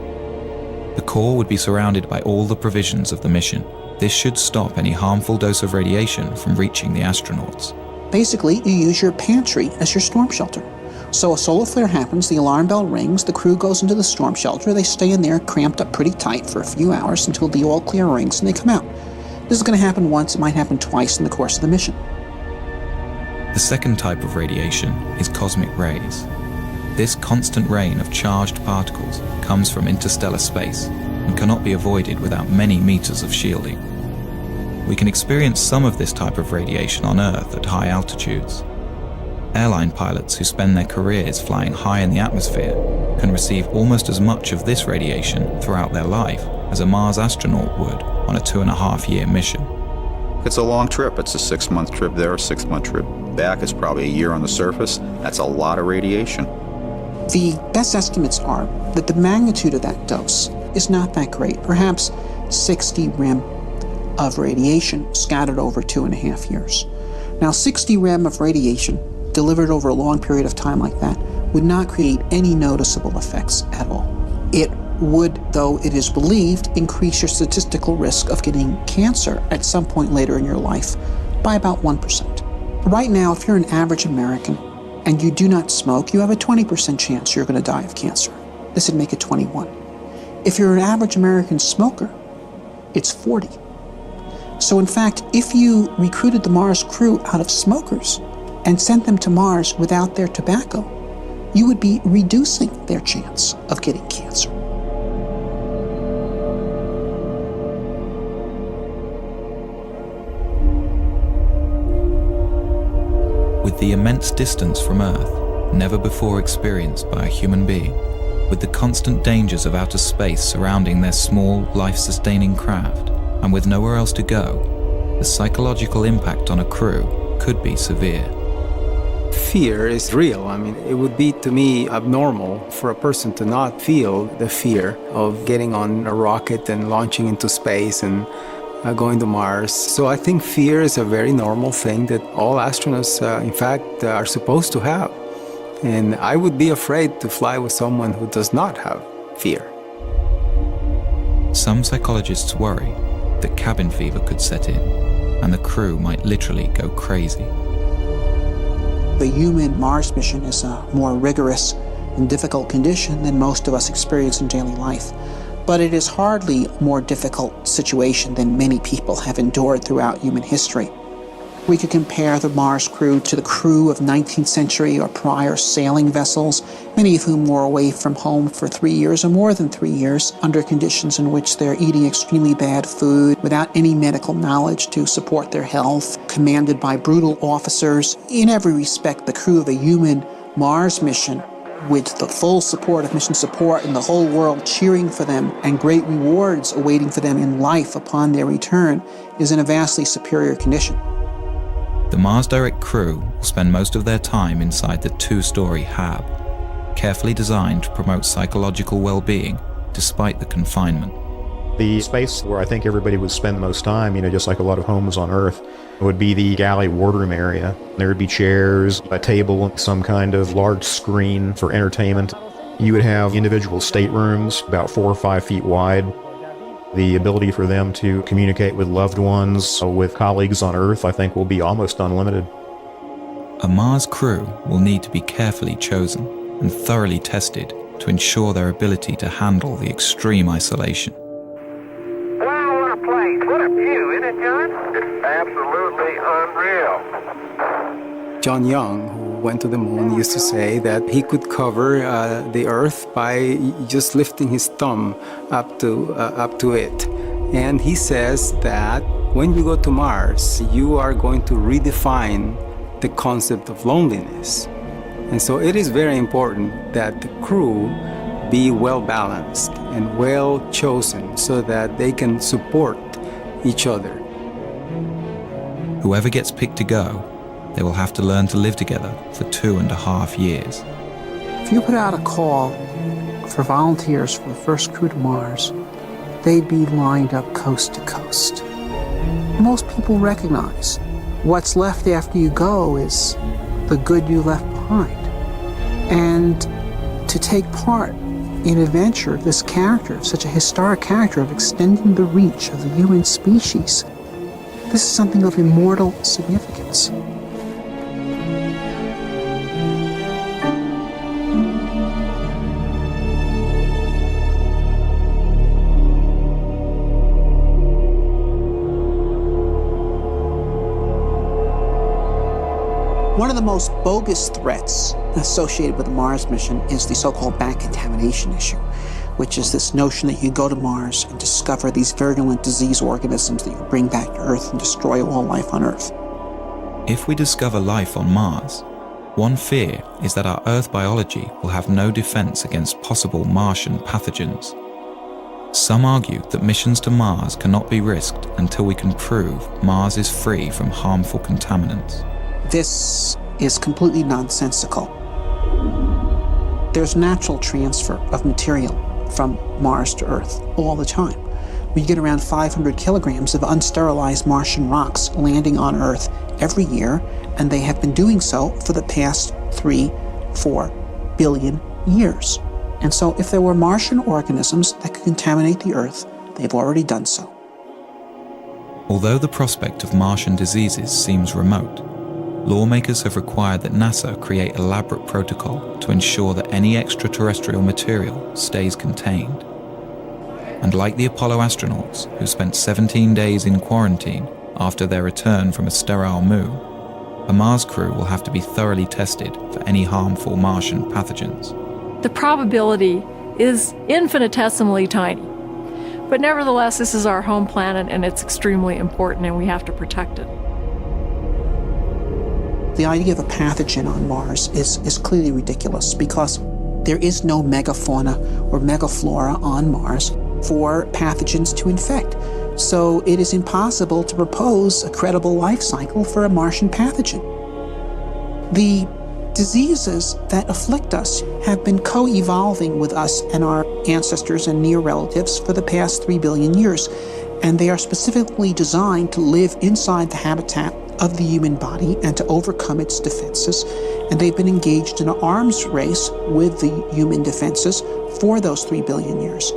The core would be surrounded by all the provisions of the mission. This should stop any harmful dose of radiation from reaching the astronauts. Basically, you use your pantry as your storm shelter. So a solar flare happens, the alarm bell rings, the crew goes into the storm shelter, they stay in there cramped up pretty tight for a few hours until the all clear rings and they come out. This is going to happen once, it might happen twice in the course of the mission. The second type of radiation is cosmic rays. This constant rain of charged particles comes from interstellar space and cannot be avoided without many meters of shielding. We can experience some of this type of radiation on Earth at high altitudes. Airline pilots who spend their careers flying high in the atmosphere can receive almost as much of this radiation throughout their life as a Mars astronaut would on a 2.5-year mission. It's a long trip. It's a 6-month trip there, a 6-month trip back. It's probably a year on the surface. That's a lot of radiation. The best estimates are that the magnitude of that dose is not that great, perhaps 60 rem of radiation scattered over 2.5 years. Now, 60 rem of radiation delivered over a long period of time like that would not create any noticeable effects at all. It would, though it is believed, increase your statistical risk of getting cancer at some point later in your life by about 1%. Right now, if you're an average American and you do not smoke, you have a 20% chance you're going to die of cancer. This would make it 21. If you're an average American smoker, it's 40. So in fact, if you recruited the Mars crew out of smokers and sent them to Mars without their tobacco, you would be reducing their chance of getting cancer. With the immense distance from Earth, never before experienced by a human being, with the constant dangers of outer space surrounding their small, life-sustaining craft, and with nowhere else to go, the psychological impact on a crew could be severe. Fear is real. I mean, it would be, to me, abnormal for a person to not feel the fear of getting on a rocket and launching into space and going to Mars. So I think fear is a very normal thing that all astronauts, in fact, are supposed to have. And I would be afraid to fly with someone who does not have fear. Some psychologists worry that cabin fever could set in, and the crew might literally go crazy. The human Mars mission is a more rigorous and difficult condition than most of us experience in daily life. But it is hardly a more difficult situation than many people have endured throughout human history. We could compare the Mars crew to the crew of 19th century or prior sailing vessels, many of whom were away from home for 3 years or more than 3 years, under conditions in which they're eating extremely bad food, without any medical knowledge to support their health, commanded by brutal officers. In every respect, the crew of a human Mars mission with the full support of mission support and the whole world cheering for them and great rewards awaiting for them in life upon their return, is in a vastly superior condition. The Mars Direct crew will spend most of their time inside the 2-story hab, carefully designed to promote psychological well-being despite the confinement. The space where I think everybody would spend the most time, just like a lot of homes on Earth, would be the galley wardroom area. There would be chairs, a table, some kind of large screen for entertainment. You would have individual staterooms about 4 or 5 feet wide. The ability for them to communicate with loved ones, with colleagues on Earth, I think will be almost unlimited. A Mars crew will need to be carefully chosen and thoroughly tested to ensure their ability to handle the extreme isolation. Wow, what a place. What a view, isn't it, John? It's absolutely unreal. John Young, who went to the moon, used to say that he could cover the Earth by just lifting his thumb up to it. And he says that when you go to Mars, you are going to redefine the concept of loneliness. And so it is very important that the crew be well balanced and well chosen so that they can support each other. Whoever gets picked to go, they will have to learn to live together for 2.5 years. If you put out a call for volunteers for the first crew to Mars, they'd be lined up coast to coast. Most people recognize what's left after you go is the good you left behind. And to take part in an adventure of this character, such a historic character of extending the reach of the human species, this is something of immortal significance. One of the most bogus threats associated with the Mars mission is the so-called back contamination issue, which is this notion that you go to Mars and discover these virulent disease organisms that you bring back to Earth and destroy all life on Earth. If we discover life on Mars, one fear is that our Earth biology will have no defense against possible Martian pathogens. Some argue that missions to Mars cannot be risked until we can prove Mars is free from harmful contaminants. This is completely nonsensical. There's natural transfer of material from Mars to Earth all the time. We get around 500 kilograms of unsterilized Martian rocks landing on Earth every year, and they have been doing so for the past 3-4 billion years. And so if there were Martian organisms that could contaminate the Earth, they've already done so. Although the prospect of Martian diseases seems remote, lawmakers have required that NASA create elaborate protocol to ensure that any extraterrestrial material stays contained. And like the Apollo astronauts, who spent 17 days in quarantine after their return from a sterile moon, a Mars crew will have to be thoroughly tested for any harmful Martian pathogens. The probability is infinitesimally tiny. But nevertheless, this is our home planet and it's extremely important and we have to protect it. The idea of a pathogen on Mars is clearly ridiculous because there is no megafauna or megaflora on Mars for pathogens to infect. So it is impossible to propose a credible life cycle for a Martian pathogen. The diseases that afflict us have been co-evolving with us and our ancestors and near relatives for the past 3 billion years, and they are specifically designed to live inside the habitat of the human body and to overcome its defenses, and they've been engaged in an arms race with the human defenses for those 3 billion years.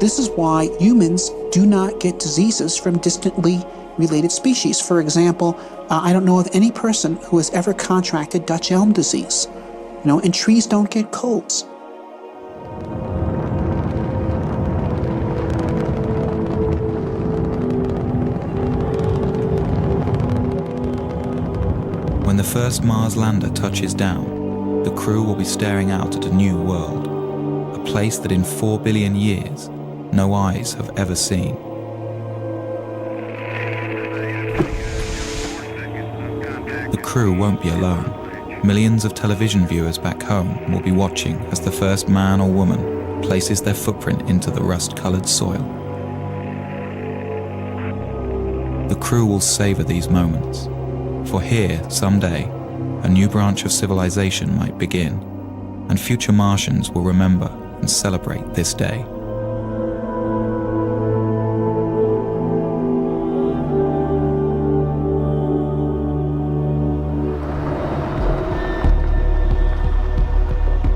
This is why humans do not get diseases from distantly related species. For example, I don't know of any person who has ever contracted Dutch elm disease. And trees don't get colds. When the first Mars lander touches down, the crew will be staring out at a new world, a place that in 4 billion years, no eyes have ever seen. The crew won't be alone. millions of television viewers back home will be watching as the first man or woman places their footprint into the rust-colored soil. The crew will savor these moments, for here, someday, a new branch of civilization might begin, and future Martians will remember and celebrate this day.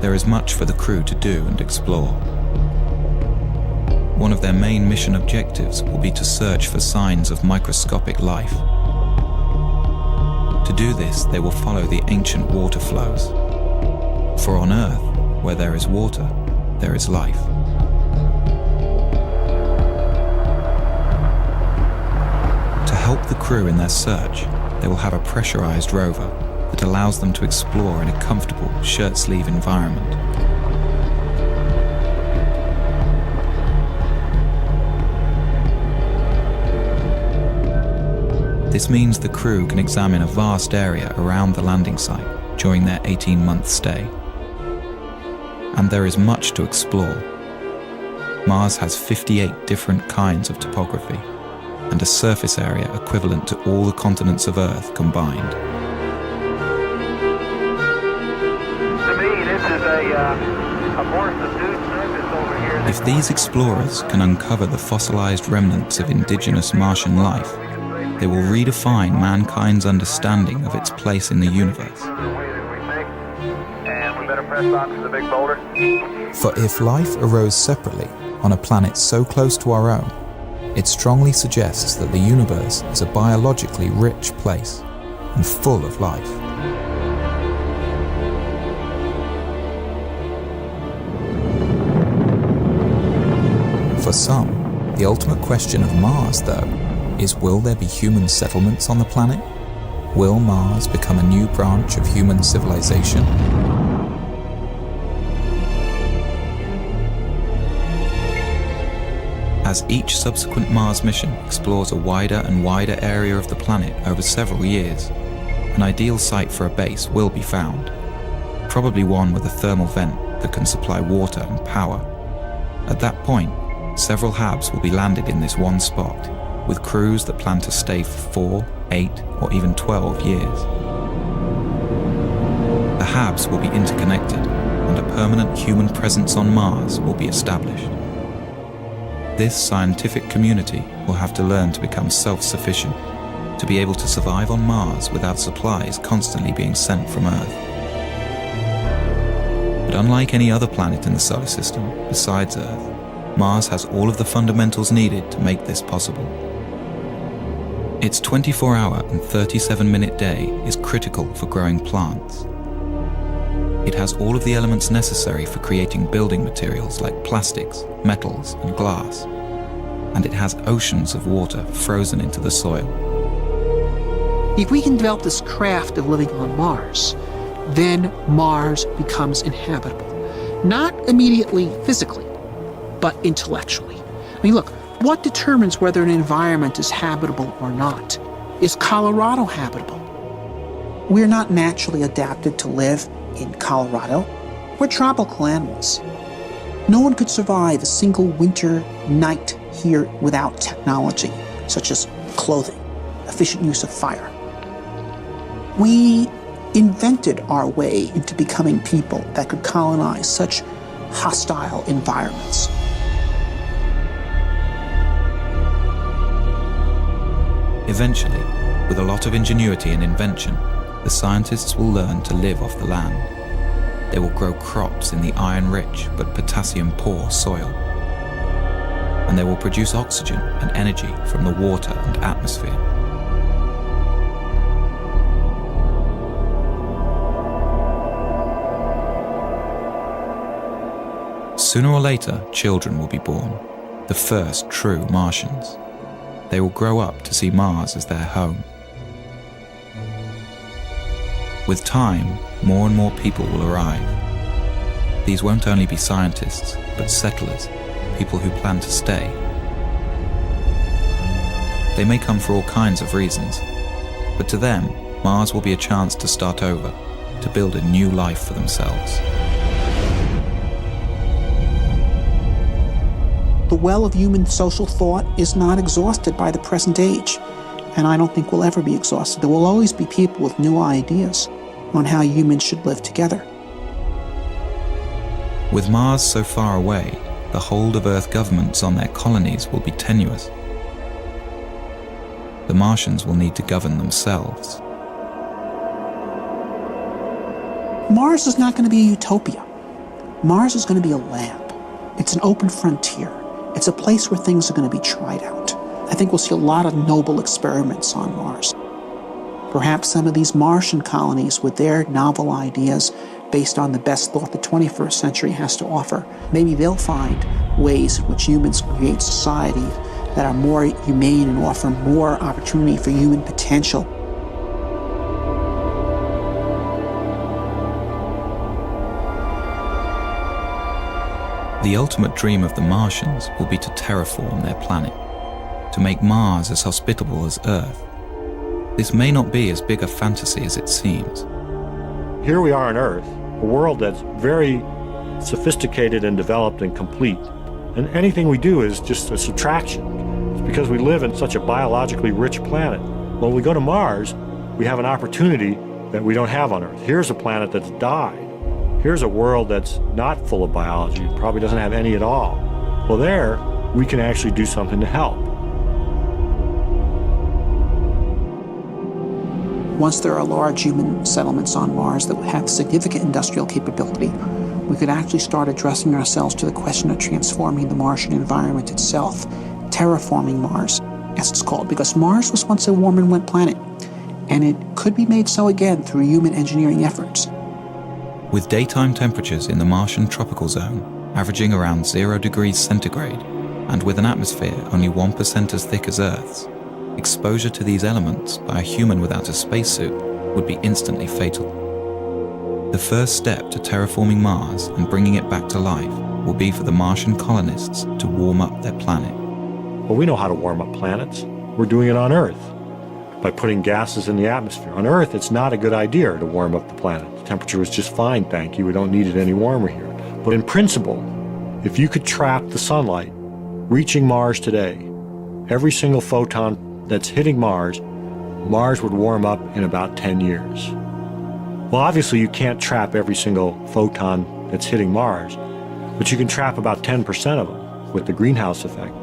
There is much for the crew to do and explore. One of their main mission objectives will be to search for signs of microscopic life. To do this, they will follow the ancient water flows. For on Earth, where there is water, there is life. To help the crew in their search, they will have a pressurized rover that allows them to explore in a comfortable shirt-sleeve environment. This means the crew can examine a vast area around the landing site during their 18-month stay. And there is much to explore. Mars has 58 different kinds of topography and a surface area equivalent to all the continents of Earth combined. A more subdued surface over here. If these explorers can uncover the fossilized remnants of indigenous Martian life, they will redefine mankind's understanding of its place in the universe. And we better press on to the big boulder. For if life arose separately on a planet so close to our own, it strongly suggests that the universe is a biologically rich place and full of life. For some, the ultimate question of Mars, though, is will there be human settlements on the planet? Will Mars become a new branch of human civilization? As each subsequent Mars mission explores a wider and wider area of the planet over several years, an ideal site for a base will be found, probably one with a thermal vent that can supply water and power. At that point, several HABs will be landed in this one spot, with crews that plan to stay for 4, 8, or even 12 years. The HABs will be interconnected, and a permanent human presence on Mars will be established. This scientific community will have to learn to become self-sufficient, to be able to survive on Mars without supplies constantly being sent from Earth. But unlike any other planet in the solar system besides Earth, Mars has all of the fundamentals needed to make this possible. Its 24-hour and 37-minute day is critical for growing plants. It has all of the elements necessary for creating building materials like plastics, metals, and glass. And it has oceans of water frozen into the soil. If we can develop this craft of living on Mars, then Mars becomes inhabitable. Not immediately physically, but intellectually. I mean, look, what determines whether an environment is habitable or not? Is Colorado habitable? We're not naturally adapted to live in Colorado. We're tropical animals. No one could survive a single winter night here without technology, such as clothing, efficient use of fire. We invented our way into becoming people that could colonize such hostile environments. Eventually, with a lot of ingenuity and invention, the scientists will learn to live off the land. They will grow crops in the iron-rich but potassium-poor soil. And they will produce oxygen and energy from the water and atmosphere. Sooner or later, children will be born, the first true Martians. They will grow up to see Mars as their home. With time, more and more people will arrive. These won't only be scientists, but settlers, people who plan to stay. They may come for all kinds of reasons, but to them, Mars will be a chance to start over, to build a new life for themselves. The well of human social thought is not exhausted by the present age, and I don't think will ever be exhausted. There will always be people with new ideas on how humans should live together. With Mars so far away, the hold of Earth governments on their colonies will be tenuous. The Martians will need to govern themselves. Mars is not going to be a utopia. Mars is going to be a lab. It's an open frontier. It's a place where things are going to be tried out. I think we'll see a lot of noble experiments on Mars. Perhaps some of these Martian colonies with their novel ideas based on the best thought the 21st century has to offer, maybe they'll find ways in which humans create society that are more humane and offer more opportunity for human potential. The ultimate dream of the Martians will be to terraform their planet, to make Mars as hospitable as Earth. This may not be as big a fantasy as it seems. Here we are on Earth, a world that's very sophisticated and developed and complete. And anything we do is just a subtraction. It's because we live in such a biologically rich planet. When we go to Mars, we have an opportunity that we don't have on Earth. Here's a planet that's died. Here's a world that's not full of biology, probably doesn't have any at all. Well, there, we can actually do something to help. Once there are large human settlements on Mars that have significant industrial capability, we could actually start addressing ourselves to the question of transforming the Martian environment itself, terraforming Mars, as it's called, because Mars was once a warm and wet planet, and it could be made so again through human engineering efforts. With daytime temperatures in the Martian tropical zone averaging around 0 degrees centigrade, and with an atmosphere only 1% as thick as Earth's, exposure to these elements by a human without a spacesuit would be instantly fatal. The first step to terraforming Mars and bringing it back to life will be for the Martian colonists to warm up their planet. Well, we know how to warm up planets. We're doing it on Earth by putting gases in the atmosphere. On Earth, it's not a good idea to warm up the planet. The temperature is just fine, thank you. We don't need it any warmer here. But in principle, if you could trap the sunlight reaching Mars today, every single photon that's hitting Mars, Mars would warm up in about 10 years. Well, obviously you can't trap every single photon that's hitting Mars, but you can trap about 10% of them with the greenhouse effect.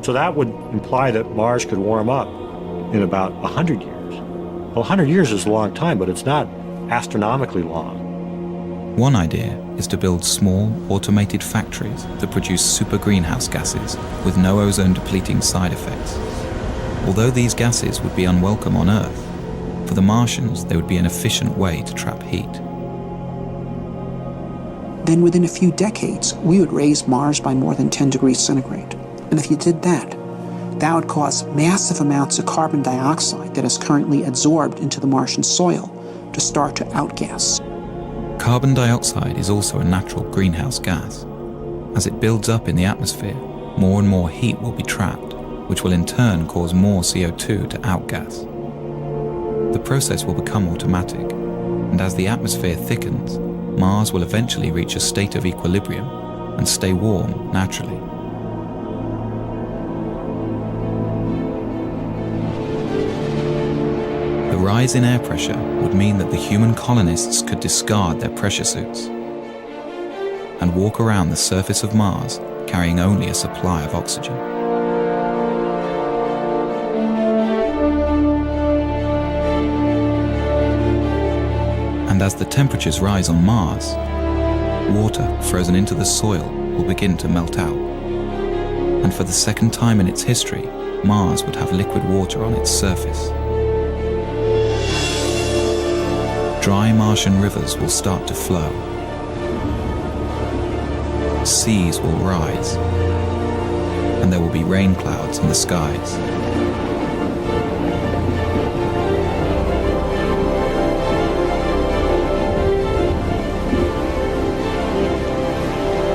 So that would imply that Mars could warm up in about 100 years. Well, 100 years is a long time, but it's not astronomically long. One idea is to build small, automated factories that produce super greenhouse gases with no ozone-depleting side effects. Although these gases would be unwelcome on Earth, for the Martians they would be an efficient way to trap heat. Then within a few decades, we would raise Mars by more than 10 degrees centigrade. And if you did that, that would cause massive amounts of carbon dioxide that is currently absorbed into the Martian soil to start to outgas. Carbon dioxide is also a natural greenhouse gas. As it builds up in the atmosphere, more and more heat will be trapped, which will in turn cause more CO2 to outgas. The process will become automatic, and as the atmosphere thickens, Mars will eventually reach a state of equilibrium and stay warm naturally. The rise in air pressure would mean that the human colonists could discard their pressure suits and walk around the surface of Mars carrying only a supply of oxygen. And as the temperatures rise on Mars, water frozen into the soil will begin to melt out. And for the second time in its history, Mars would have liquid water on its surface. Dry Martian rivers will start to flow. Seas will rise, and there will be rain clouds in the skies.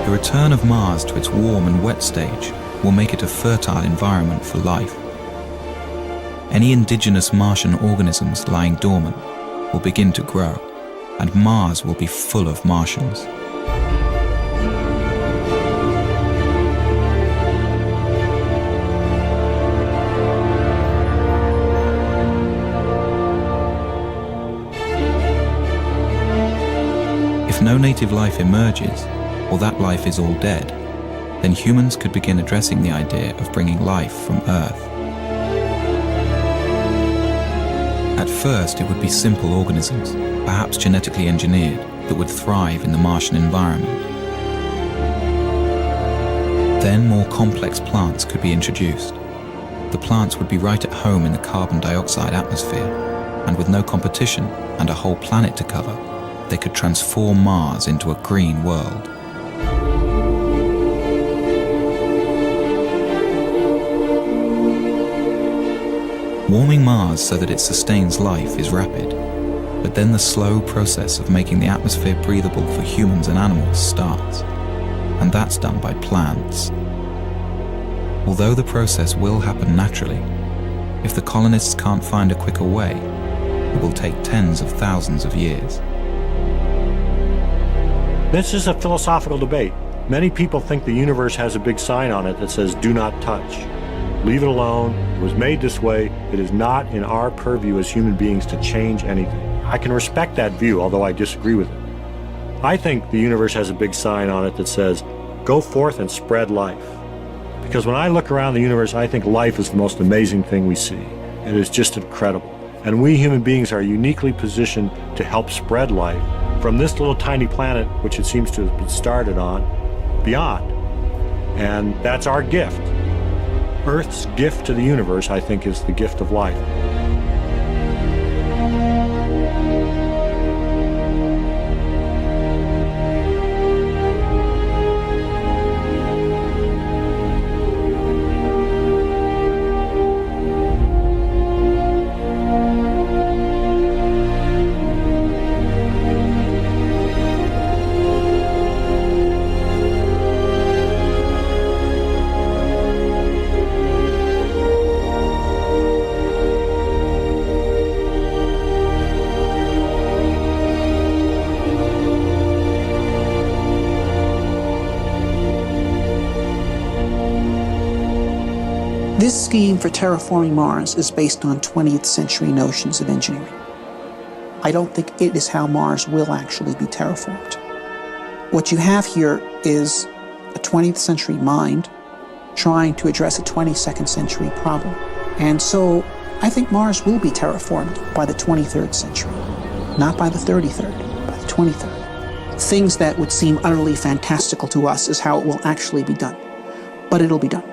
The return of Mars to its warm and wet stage will make it a fertile environment for life. Any indigenous Martian organisms lying dormant will begin to grow, and Mars will be full of Martians. If no native life emerges, or that life is all dead, then humans could begin addressing the idea of bringing life from Earth. At first, it would be simple organisms, perhaps genetically engineered, that would thrive in the Martian environment. Then more complex plants could be introduced. The plants would be right at home in the carbon dioxide atmosphere, and with no competition and a whole planet to cover, they could transform Mars into a green world. Warming Mars so that it sustains life is rapid, but then the slow process of making the atmosphere breathable for humans and animals starts, and that's done by plants. Although the process will happen naturally, if the colonists can't find a quicker way, it will take tens of thousands of years. This is a philosophical debate. Many people think the universe has a big sign on it that says, "Do not touch. Leave it alone. It was made this way. It is not in our purview as human beings to change anything." I can respect that view, although I disagree with it. I think the universe has a big sign on it that says, "Go forth and spread life." Because when I look around the universe, I think life is the most amazing thing we see. It is just incredible. And we human beings are uniquely positioned to help spread life from this little tiny planet, which it seems to have been started on, beyond. And that's our gift. Earth's gift to the universe, I think, is the gift of life. This scheme for terraforming Mars is based on 20th century notions of engineering. I don't think it is how Mars will actually be terraformed. What you have here is a 20th century mind trying to address a 22nd century problem. And so I think Mars will be terraformed by the 23rd century, not by the 33rd, by the 23rd. Things that would seem utterly fantastical to us is how it will actually be done. But it'll be done.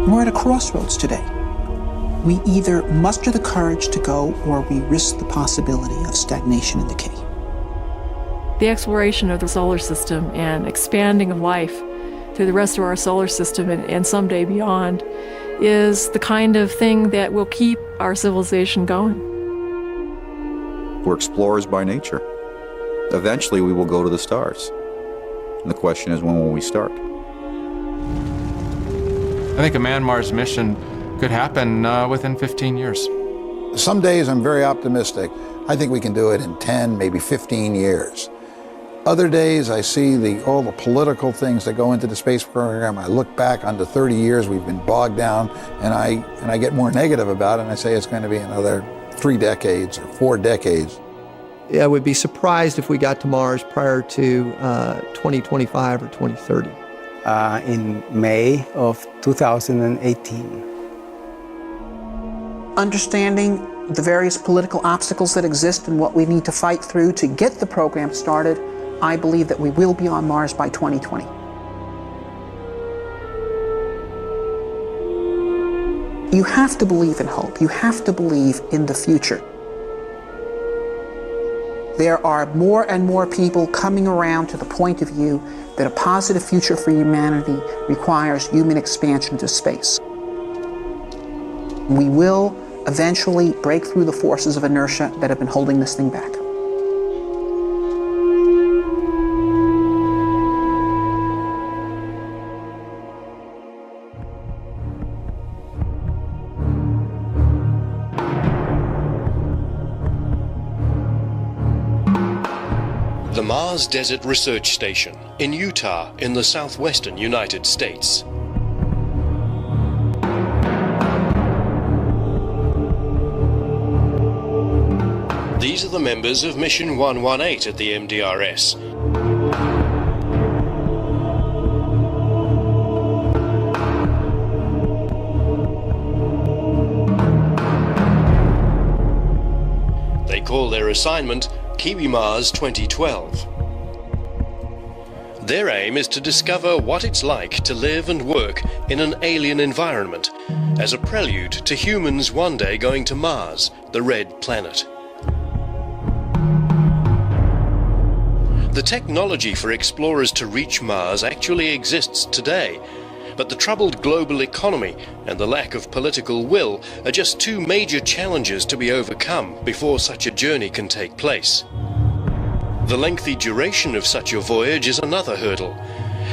We're at a crossroads today. We either muster the courage to go or we risk the possibility of stagnation and decay. The exploration of the solar system and expanding of life through the rest of our solar system and someday beyond is the kind of thing that will keep our civilization going. We're explorers by nature. Eventually we will go to the stars. And the question is, when will we start? I think a manned-Mars mission could happen within 15 years. Some days I'm very optimistic. I think we can do it in 10, maybe 15 years. Other days I see all the political things that go into the space program. I look back on the 30 years we've been bogged down, and I get more negative about it, and I say it's going to be another 3 decades or 4 decades. I would be surprised if we got to Mars prior to 2025 or 2030. In May of 2018. Understanding the various political obstacles that exist and what we need to fight through to get the program started, I believe that we will be on Mars by 2020. You have to believe in hope. You have to believe in the future. There are more and more people coming around to the point of view that a positive future for humanity requires human expansion to space. We will eventually break through the forces of inertia that have been holding this thing back. Mars Desert Research Station in Utah in the southwestern United States. These are the members of Mission 118 at the MDRS. They call their assignment Kiwi Mars 2012. Their aim is to discover what it's like to live and work in an alien environment as a prelude to humans one day going to Mars, the red planet. The technology for explorers to reach Mars actually exists today, but the troubled global economy and the lack of political will are just two major challenges to be overcome before such a journey can take place. The lengthy duration of such a voyage is another hurdle.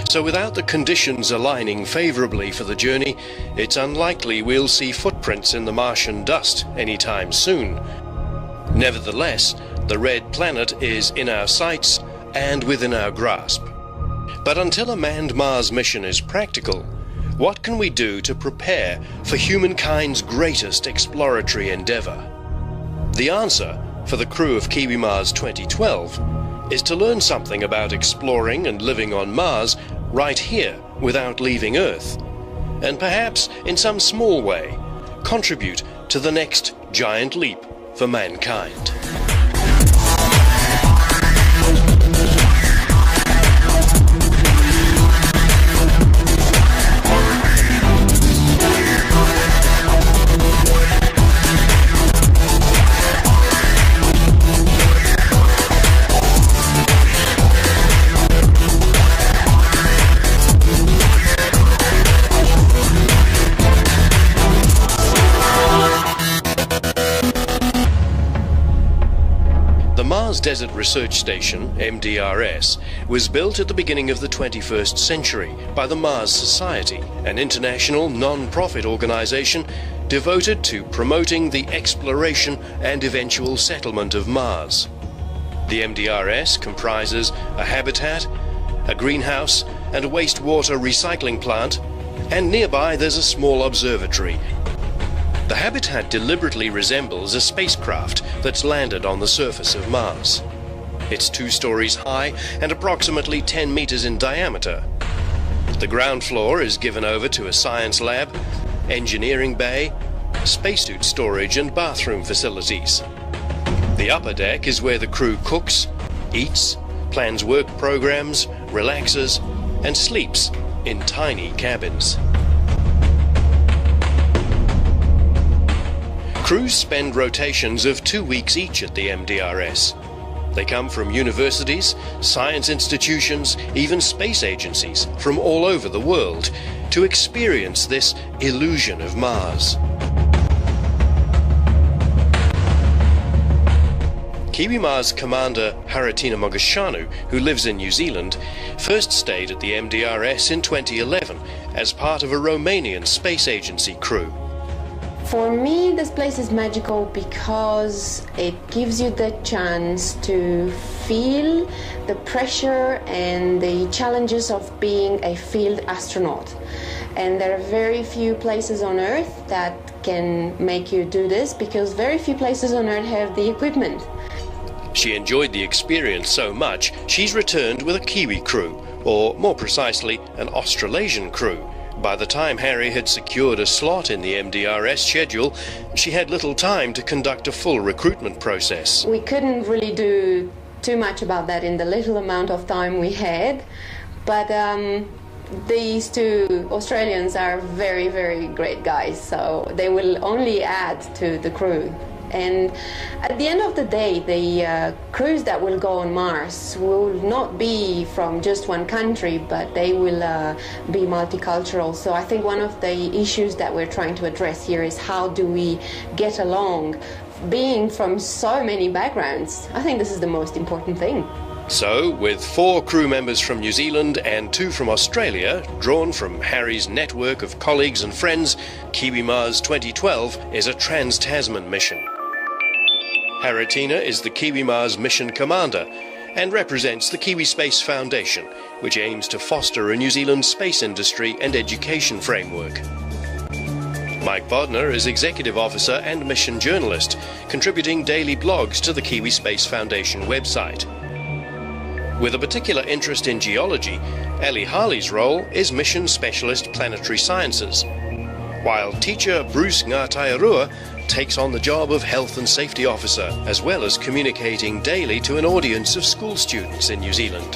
So without the conditions aligning favorably for the journey, it's unlikely we'll see footprints in the Martian dust anytime soon. Nevertheless, the red planet is in our sights and within our grasp. But until a manned Mars mission is practical, what can we do to prepare for humankind's greatest exploratory endeavor? The answer for the crew of Kiwi Mars 2012 is to learn something about exploring and living on Mars right here without leaving Earth, and perhaps in some small way contribute to the next giant leap for mankind. Mars Desert Research Station, MDRS, was built at the beginning of the 21st century by the Mars Society, an international non-profit organization devoted to promoting the exploration and eventual settlement of Mars. The MDRS comprises a habitat, a greenhouse, and a wastewater recycling plant, and nearby there's a small observatory. The habitat deliberately resembles a spacecraft that's landed on the surface of Mars. It's 2 stories high and approximately 10 meters in diameter. The ground floor is given over to a science lab, engineering bay, spacesuit storage and bathroom facilities. The upper deck is where the crew cooks, eats, plans work programs, relaxes, and sleeps in tiny cabins. Crews spend rotations of 2 weeks each at the MDRS. They come from universities, science institutions, even space agencies from all over the world to experience this illusion of Mars. Kiwi Mars Commander Haratina Mogashanu, who lives in New Zealand, first stayed at the MDRS in 2011 as part of a Romanian space agency crew. For me, this place is magical because it gives you the chance to feel the pressure and the challenges of being a field astronaut. And there are very few places on Earth that can make you do this because very few places on Earth have the equipment. She enjoyed the experience so much, she's returned with a Kiwi crew, or more precisely, an Australasian crew. By the time Harry had secured a slot in the MDRS schedule, she had little time to conduct a full recruitment process. We couldn't really do too much about that in the little amount of time we had, but these 2 Australians are very, very great guys, so they will only add to the crew. And at the end of the day, the crews that will go on Mars will not be from just one country, but they will be multicultural. So I think one of the issues that we're trying to address here is how do we get along, being from so many backgrounds. I think this is the most important thing. So, with 4 crew members from New Zealand and 2 from Australia, drawn from Harry's network of colleagues and friends, Kiwi Mars 2012 is a trans-Tasman mission. Haratina is the Kiwi Mars mission commander, and represents the Kiwi Space Foundation, which aims to foster a New Zealand space industry and education framework. Mike Bodner is Executive Officer and Mission Journalist, contributing daily blogs to the Kiwi Space Foundation website. With a particular interest in geology, Ellie Harley's role is Mission Specialist Planetary Sciences, while teacher Bruce Ngātairua takes on the job of Health and Safety Officer, as well as communicating daily to an audience of school students in New Zealand.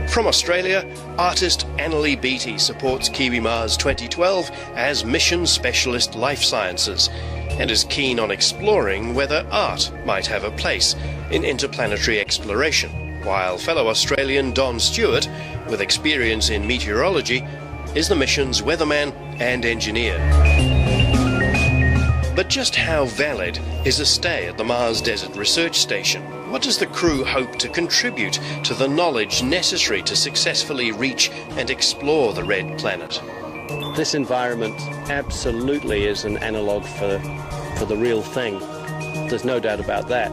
From Australia, artist Annalie Beattie supports Kiwi Mars 2012 as Mission Specialist Life Sciences and is keen on exploring whether art might have a place in interplanetary exploration, while fellow Australian Don Stewart, with experience in meteorology, is the mission's weatherman and engineer. But just how valid is a stay at the Mars Desert Research Station? What does the crew hope to contribute to the knowledge necessary to successfully reach and explore the Red Planet? This environment absolutely is an analogue for the real thing. There's no doubt about that.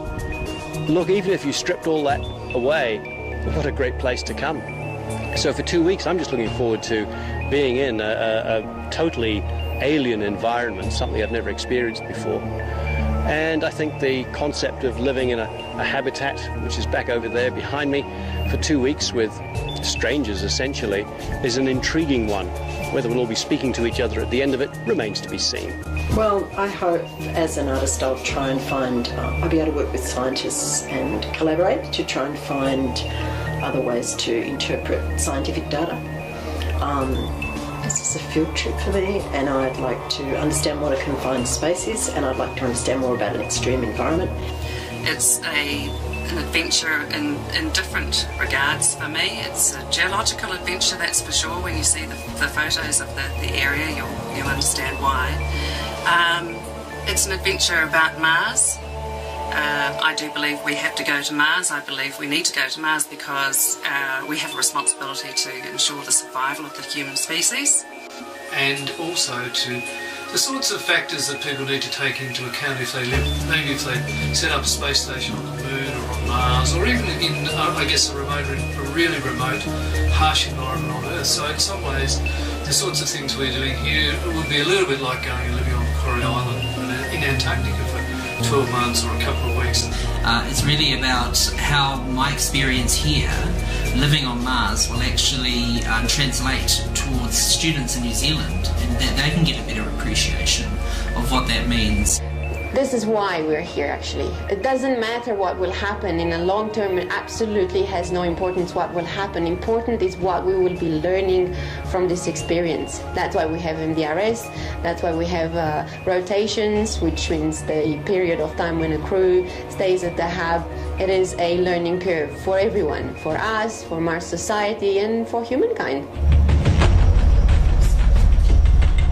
Look, even if you stripped all that away, what a great place to come. So for 2 weeks, I'm just looking forward to being in a totally alien environment, something I've never experienced before. And I think the concept of living in a habitat, which is back over there behind me, for 2 weeks with strangers essentially, is an intriguing one. Whether we'll all be speaking to each other at the end of it remains to be seen. Well, I hope as an artist I'll try and find, I'll be able to work with scientists and collaborate to try and find other ways to interpret scientific data. This is a field trip for me, and I'd like to understand what a confined space is, and I'd like to understand more about an extreme environment. It's an adventure in different regards for me. It's a geological adventure, that's for sure. When you see the photos of the area, you'll understand why. It's an adventure about Mars. I do believe we have to go to Mars. I believe we need to go to Mars because we have a responsibility to ensure the survival of the human species. And also to the sorts of factors that people need to take into account if they live, maybe if they set up a space station on the Moon or on Mars, or even in, I guess, a really remote, harsh environment on Earth. So in some ways, the sorts of things we're doing here would be a little bit like going and living on Macquarie Island in Antarctica for 12 months or a couple of weeks. It's really about how my experience here, living on Mars, will actually translate towards students in New Zealand, and that they can get a better appreciation of what that means. This is why we're here, actually. It doesn't matter what will happen in the long term. It absolutely has no importance what will happen. Important is what we will be learning from this experience. That's why we have MDRS. That's why we have rotations, which means the period of time when a crew stays at the hub. It is a learning curve for everyone, for us, for Mars society, and for humankind.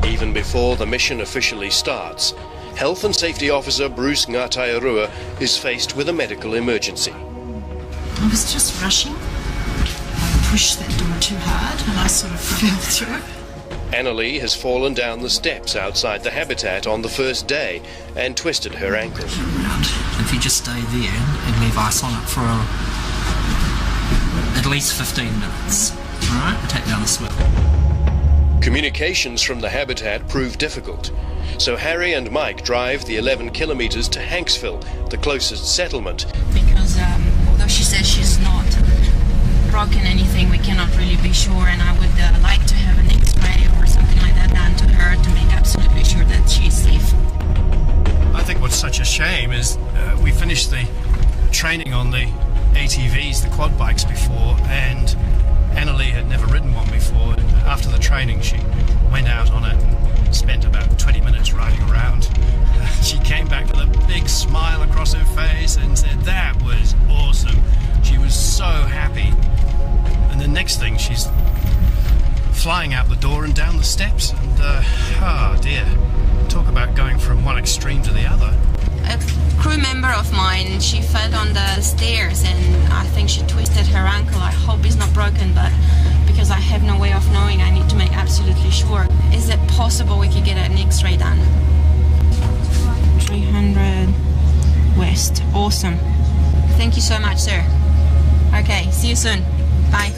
Even before the mission officially starts, Health and Safety Officer Bruce Ngātairua is faced with a medical emergency. I was just rushing. I pushed that door too hard and I sort of fell through. Annalie has fallen down the steps outside the habitat on the first day and twisted her ankle. If you just stay there and leave ice on it for at least 15 minutes, all right, and take down the swell. Communications from the habitat prove difficult, so Harry and Mike drive the 11 kilometres to Hanksville, the closest settlement. Because although she says she's not broken anything, we cannot really be sure, and I would like to have an X-ray or something like that done to her to make absolutely sure that she's safe. I think what's such a shame is we finished the training on the ATVs, the quad bikes, before, and Annalie had never ridden one before. After the training, she went out on it and spent about 20 minutes riding around. She came back with a big smile across her face and said that was awesome. She was so happy. And the next thing, she's flying out the door and down the steps, and oh dear, talk about going from one extreme to the other. A crew member of mine, she fell on the stairs and I think she twisted her ankle. I hope it's not broken, but because I have no way of knowing, I need to make absolutely sure. Is it possible we could get an X-ray done? 300 west. Awesome. Thank you so much, sir. Okay, see you soon. Bye.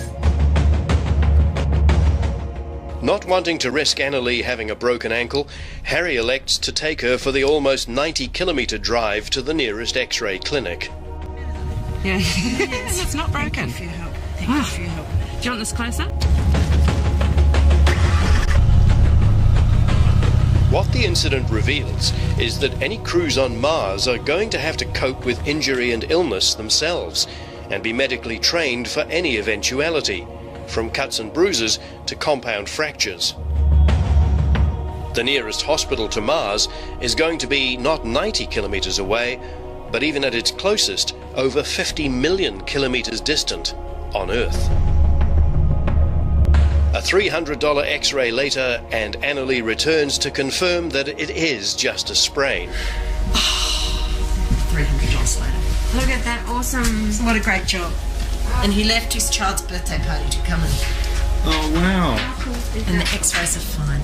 Not wanting to risk Annalee having a broken ankle, Harry elects to take her for the almost 90-kilometre drive to the nearest X-ray clinic. Yeah, it's not broken. Thank you for your help. Thank you for your help. Do you want this closer? What the incident reveals is that any crews on Mars are going to have to cope with injury and illness themselves and be medically trained for any eventuality, from cuts and bruises to compound fractures. The nearest hospital to Mars is going to be not 90 kilometres away, but even at its closest, over 50 million kilometres distant on Earth. A $300 X-ray later, and Annalee returns to confirm that it is just a sprain. $300 later. Look at that, awesome. What a great job. And he left his child's birthday party to come in. Oh, wow. And the X-rays are fine.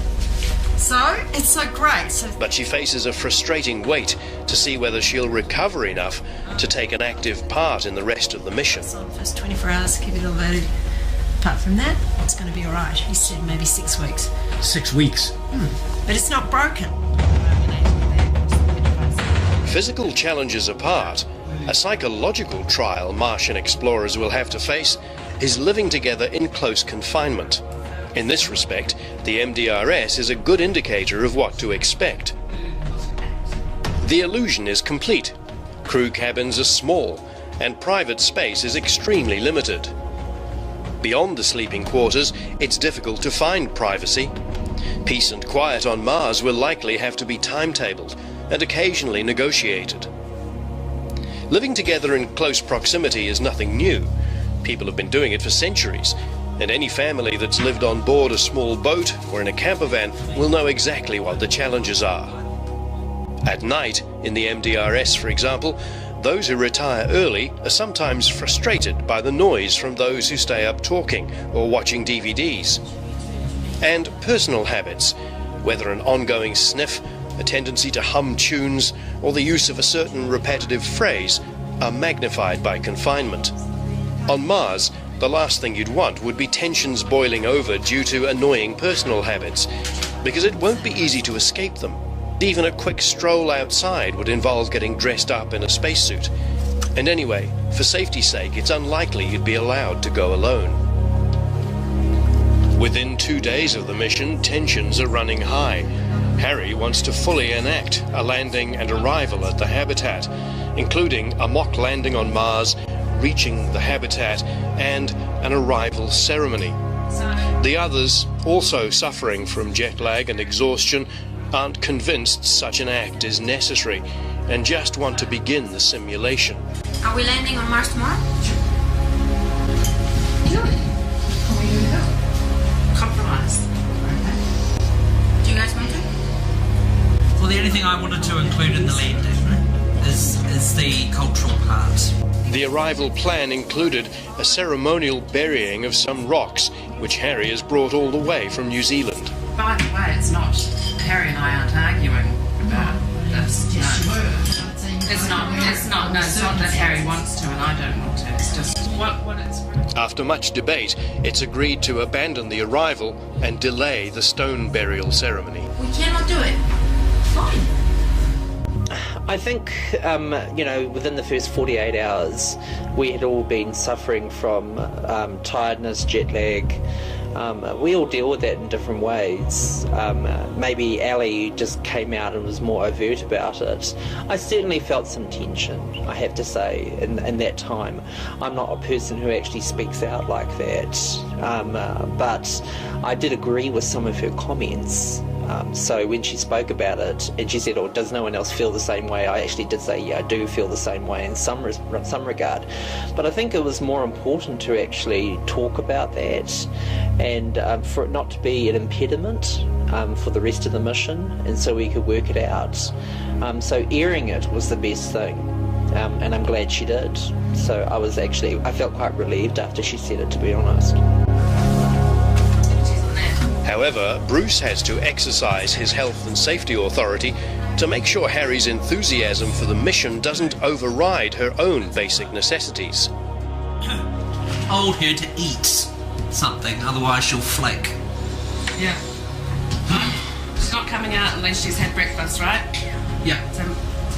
So, it's so great. But she faces a frustrating wait to see whether she'll recover enough to take an active part in the rest of the mission. So the first 24 hours, keep it elevated. Apart from that, it's going to be all right. He said maybe 6 weeks. 6 weeks? But it's not broken. Physical challenges apart, a psychological trial Martian explorers will have to face is living together in close confinement. In this respect, the MDRS is a good indicator of what to expect. The illusion is complete. Crew cabins are small, and private space is extremely limited. Beyond the sleeping quarters, it's difficult to find privacy. Peace and quiet on Mars will likely have to be timetabled and occasionally negotiated. Living together in close proximity is nothing new. People have been doing it for centuries, and any family that's lived on board a small boat or in a camper van will know exactly what the challenges are. At night, in the MDRS, for example, those who retire early are sometimes frustrated by the noise from those who stay up talking or watching DVDs. And personal habits, whether an ongoing sniff, a tendency to hum tunes, or the use of a certain repetitive phrase, are magnified by confinement. On Mars, the last thing you'd want would be tensions boiling over due to annoying personal habits, because it won't be easy to escape them. Even a quick stroll outside would involve getting dressed up in a spacesuit. And anyway, for safety's sake, it's unlikely you'd be allowed to go alone. Within 2 days of the mission, tensions are running high. Harry wants to fully enact a landing and arrival at the habitat, including a mock landing on Mars, reaching the habitat, and an arrival ceremony. The others, also suffering from jet lag and exhaustion, aren't convinced such an act is necessary and just want to begin the simulation. Are we landing on Mars tomorrow? Compromise. Do you guys want to? Well, the only thing I wanted to include in the landing is the cultural part. The arrival plan included a ceremonial burying of some rocks, which Harry has brought all the way from New Zealand. By the way, it's not, Harry and I aren't arguing about this. No. It's not that Harry wants to and I don't want to. It's just what it's... After much debate, it's agreed to abandon the arrival and delay the stone burial ceremony. We cannot do it. Fine. I think, within the first 48 hours, we had all been suffering from tiredness, jet lag. We all deal with that in different ways. Maybe Ali just came out and was more overt about it. I certainly felt some tension, I have to say, in that time. I'm not a person who actually speaks out like that, but I did agree with some of her comments. So when she spoke about it and she said, does no one else feel the same way? I actually did say, yeah, I do feel the same way in some regard. But I think it was more important to actually talk about that and for it not to be an impediment for the rest of the mission, and so we could work it out. So airing it was the best thing, and I'm glad she did. So I felt quite relieved after she said it, to be honest. However, Bruce has to exercise his health and safety authority to make sure Harry's enthusiasm for the mission doesn't override her own basic necessities. told her to eat something, otherwise she'll flake. Yeah. She's not coming out unless she's had breakfast, right? Yeah. So,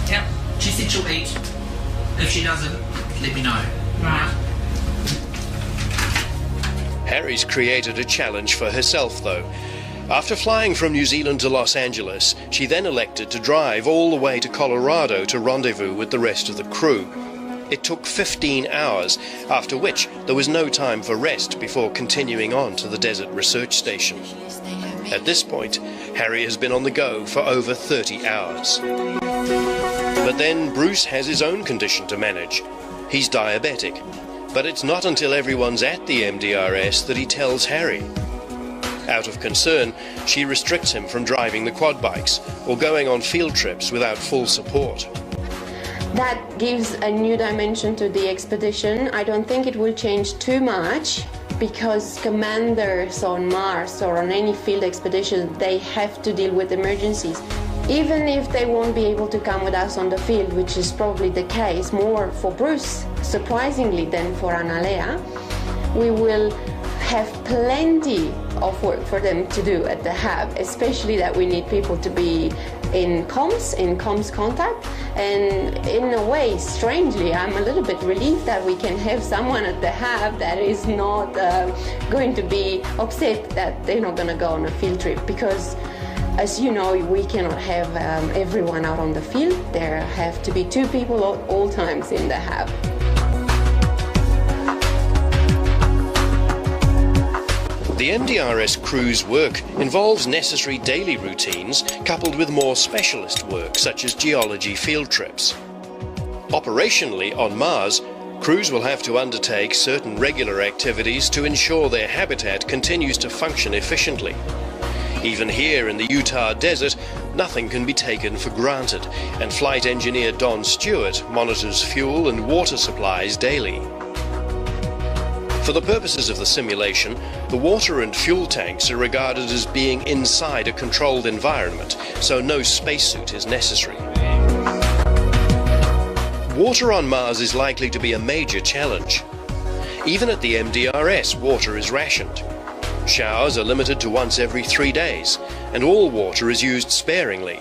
yep. She said she'll eat. If she doesn't, let me know. Right. Harry's created a challenge for herself, though. After flying from New Zealand to Los Angeles, she then elected to drive all the way to Colorado to rendezvous with the rest of the crew. It took 15 hours, after which there was no time for rest before continuing on to the Desert Research Station. At this point, Harry has been on the go for over 30 hours. But then Bruce has his own condition to manage. He's diabetic. But it's not until everyone's at the MDRS that he tells Harry. Out of concern, she restricts him from driving the quad bikes or going on field trips without full support. That gives a new dimension to the expedition. I don't think it will change too much because commanders on Mars or on any field expedition, they have to deal with emergencies. Even if they won't be able to come with us on the field, which is probably the case more for Bruce, surprisingly, than for Analea, we will have plenty of work for them to do at the hub, especially that we need people to be in comms contact. And in a way, strangely, I'm a little bit relieved that we can have someone at the hub that is not going to be upset that they're not going to go on a field trip, because as you know, we cannot have everyone out on the field. There have to be 2 people at all times in the hub. The MDRS crew's work involves necessary daily routines coupled with more specialist work such as geology field trips. Operationally on Mars, crews will have to undertake certain regular activities to ensure their habitat continues to function efficiently. Even here in the Utah desert, nothing can be taken for granted, and flight engineer Don Stewart monitors fuel and water supplies daily. For the purposes of the simulation, the water and fuel tanks are regarded as being inside a controlled environment, so no spacesuit is necessary. Water on Mars is likely to be a major challenge. Even at the MDRS, water is rationed. Showers are limited to once every 3 days, and all water is used sparingly.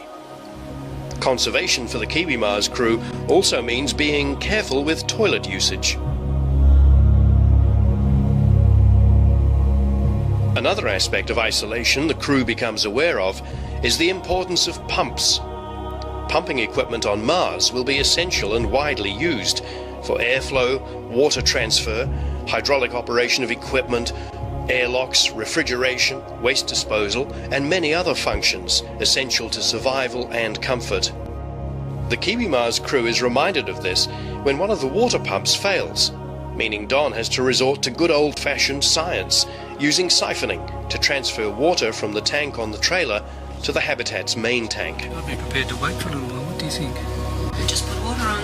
Conservation for the Kiwi Mars crew also means being careful with toilet usage. Another aspect of isolation the crew becomes aware of is the importance of pumps. Pumping equipment on Mars will be essential and widely used for airflow, water transfer, hydraulic operation of equipment, airlocks, refrigeration, waste disposal, and many other functions essential to survival and comfort. The Kiwi Mars crew is reminded of this when one of the water pumps fails, meaning Don has to resort to good old-fashioned science, using siphoning to transfer water from the tank on the trailer to the habitat's main tank. I'd be prepared to wait for a little while. What do you think? Just put water on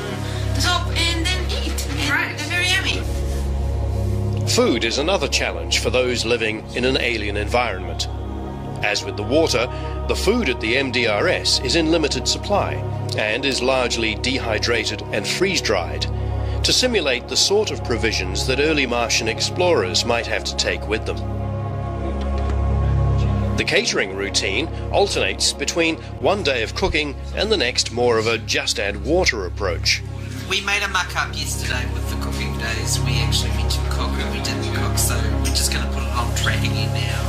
the top and then eat. Right. They're very yummy. Food is another challenge for those living in an alien environment. As with the water, the food at the MDRS is in limited supply and is largely dehydrated and freeze-dried to simulate the sort of provisions that early Martian explorers might have to take with them. The catering routine alternates between one day of cooking and the next more of a just-add-water approach. We made a muck-up yesterday with the cooking days. We actually meant to cook and we didn't cook, so we're just going to put it on track again now.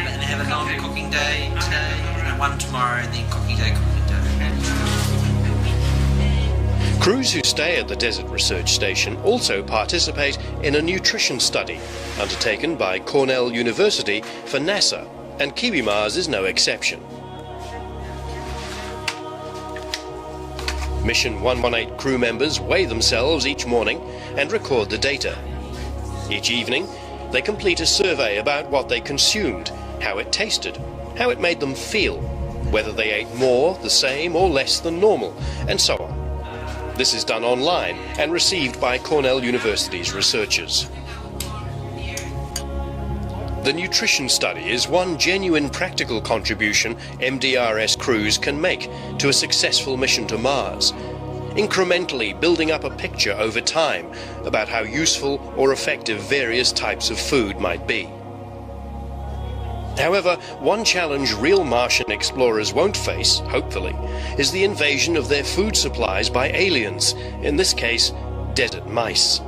And have a non-cooking day today, and one tomorrow, and then cooking day, cooking day. Crews who stay at the Desert Research Station also participate in a nutrition study undertaken by Cornell University for NASA, and Kiwi Mars is no exception. Mission 118 crew members weigh themselves each morning and record the data. Each evening, they complete a survey about what they consumed, how it tasted, how it made them feel, whether they ate more, the same, or less than normal, and so on. This is done online and received by Cornell University's researchers. The nutrition study is one genuine practical contribution MDRS crews can make to a successful mission to Mars. incrementally building up a picture over time about how useful or effective various types of food might be. However, one challenge real Martian explorers won't face, hopefully, is the invasion of their food supplies by aliens, in this case, desert mice.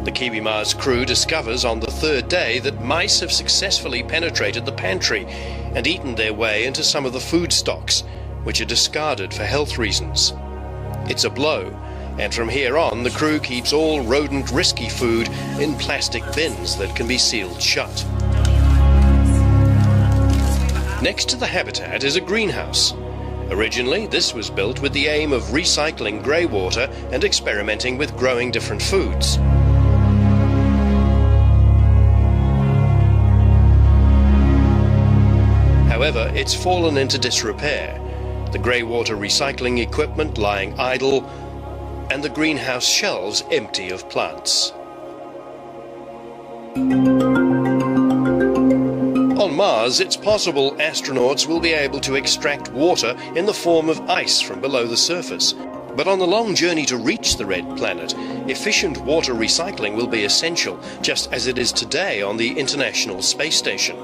The Kiwi Mars crew discovers on the third day that mice have successfully penetrated the pantry and eaten their way into some of the food stocks, which are discarded for health reasons. It's a blow, and from here on the crew keeps all rodent risky food in plastic bins that can be sealed shut. Next to the habitat is a greenhouse. Originally, this was built with the aim of recycling grey water and experimenting with growing different foods. However, it's fallen into disrepair, the grey water recycling equipment lying idle, and the greenhouse shelves empty of plants. On Mars, it's possible astronauts will be able to extract water in the form of ice from below the surface. But on the long journey to reach the red planet, efficient water recycling will be essential, just as it is today on the International Space Station.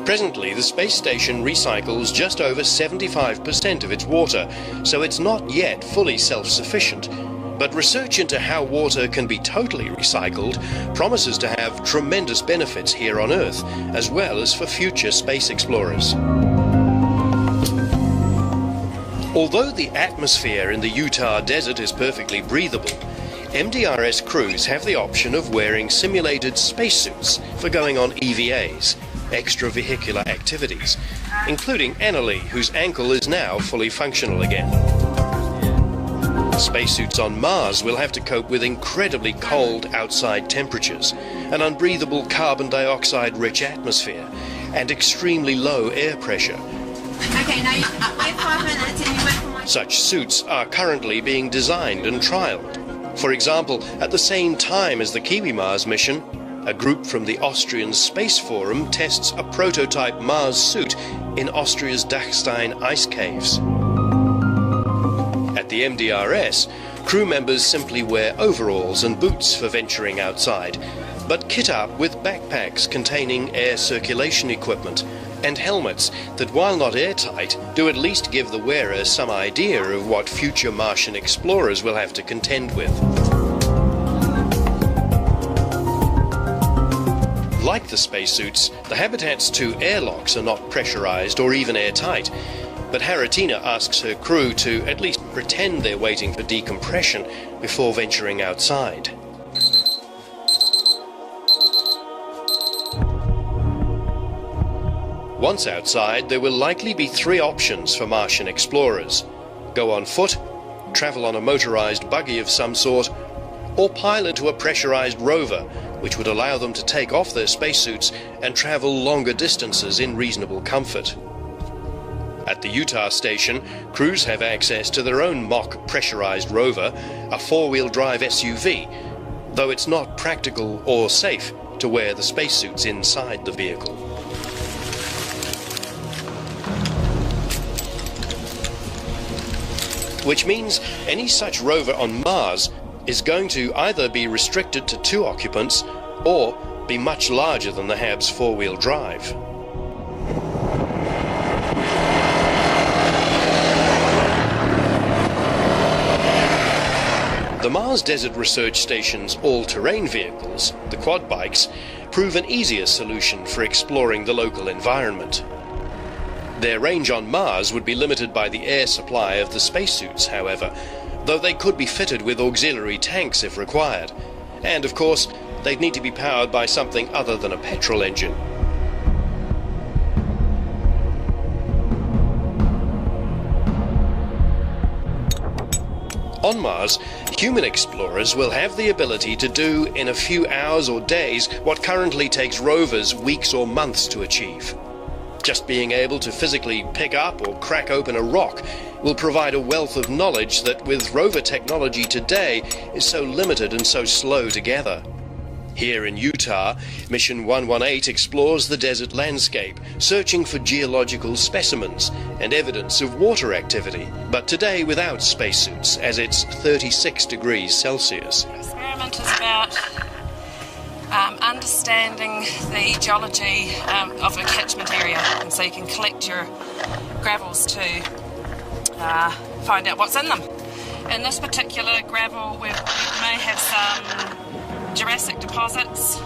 Presently, the space station recycles just over 75% of its water, so it's not yet fully self-sufficient. But research into how water can be totally recycled promises to have tremendous benefits here on Earth, as well as for future space explorers. Although the atmosphere in the Utah desert is perfectly breathable, MDRS crews have the option of wearing simulated spacesuits for going on EVAs, extravehicular activities, including Annalie, whose ankle is now fully functional again. Spacesuits on Mars will have to cope with incredibly cold outside temperatures, an unbreathable carbon dioxide-rich atmosphere, and extremely low air pressure. Okay, now you wait 5 minutes and you wait for my... Such suits are currently being designed and trialed. For example, at the same time as the Kiwi Mars mission, a group from the Austrian Space Forum tests a prototype Mars suit in Austria's Dachstein ice caves. At the MDRS, crew members simply wear overalls and boots for venturing outside, but kit up with backpacks containing air circulation equipment and helmets that, while not airtight, do at least give the wearer some idea of what future Martian explorers will have to contend with. Like the spacesuits, the habitat's 2 airlocks are not pressurized or even airtight, but Haratina asks her crew to at least pretend they're waiting for decompression before venturing outside. Once outside, there will likely be 3 options for Martian explorers: go on foot, travel on a motorized buggy of some sort, or pile into a pressurized rover, which would allow them to take off their spacesuits and travel longer distances in reasonable comfort. At the Utah station, crews have access to their own mock pressurized rover, a 4-wheel drive SUV, though it's not practical or safe to wear the spacesuits inside the vehicle. Which means any such rover on Mars is going to either be restricted to 2 occupants or be much larger than the HAB's 4-wheel drive. The Mars Desert Research Station's all-terrain vehicles, the quad bikes, prove an easier solution for exploring the local environment. Their range on Mars would be limited by the air supply of the spacesuits, however, though they could be fitted with auxiliary tanks if required. And, of course, they'd need to be powered by something other than a petrol engine. On Mars, human explorers will have the ability to do in a few hours or days what currently takes rovers weeks or months to achieve. Just being able to physically pick up or crack open a rock will provide a wealth of knowledge that, with rover technology today, is so limited and so slow to gather. Here in Utah, Mission 118 explores the desert landscape, searching for geological specimens and evidence of water activity, but today without spacesuits, as it's 36 degrees Celsius. The experiment is about understanding the geology of a catchment area, and so you can collect your gravels to find out what's in them. In this particular gravel, we may have some Jurassic deposits,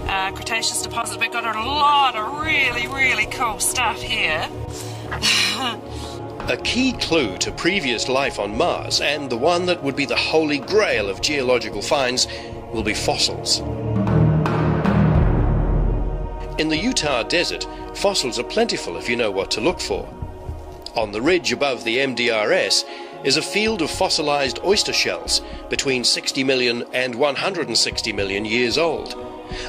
Cretaceous deposits. We've got a lot of really, really cool stuff here. A key clue to previous life on Mars, and the one that would be the holy grail of geological finds, will be fossils. In the Utah desert, fossils are plentiful if you know what to look for. On the ridge above the MDRS is a field of fossilized oyster shells between 60 million and 160 million years old.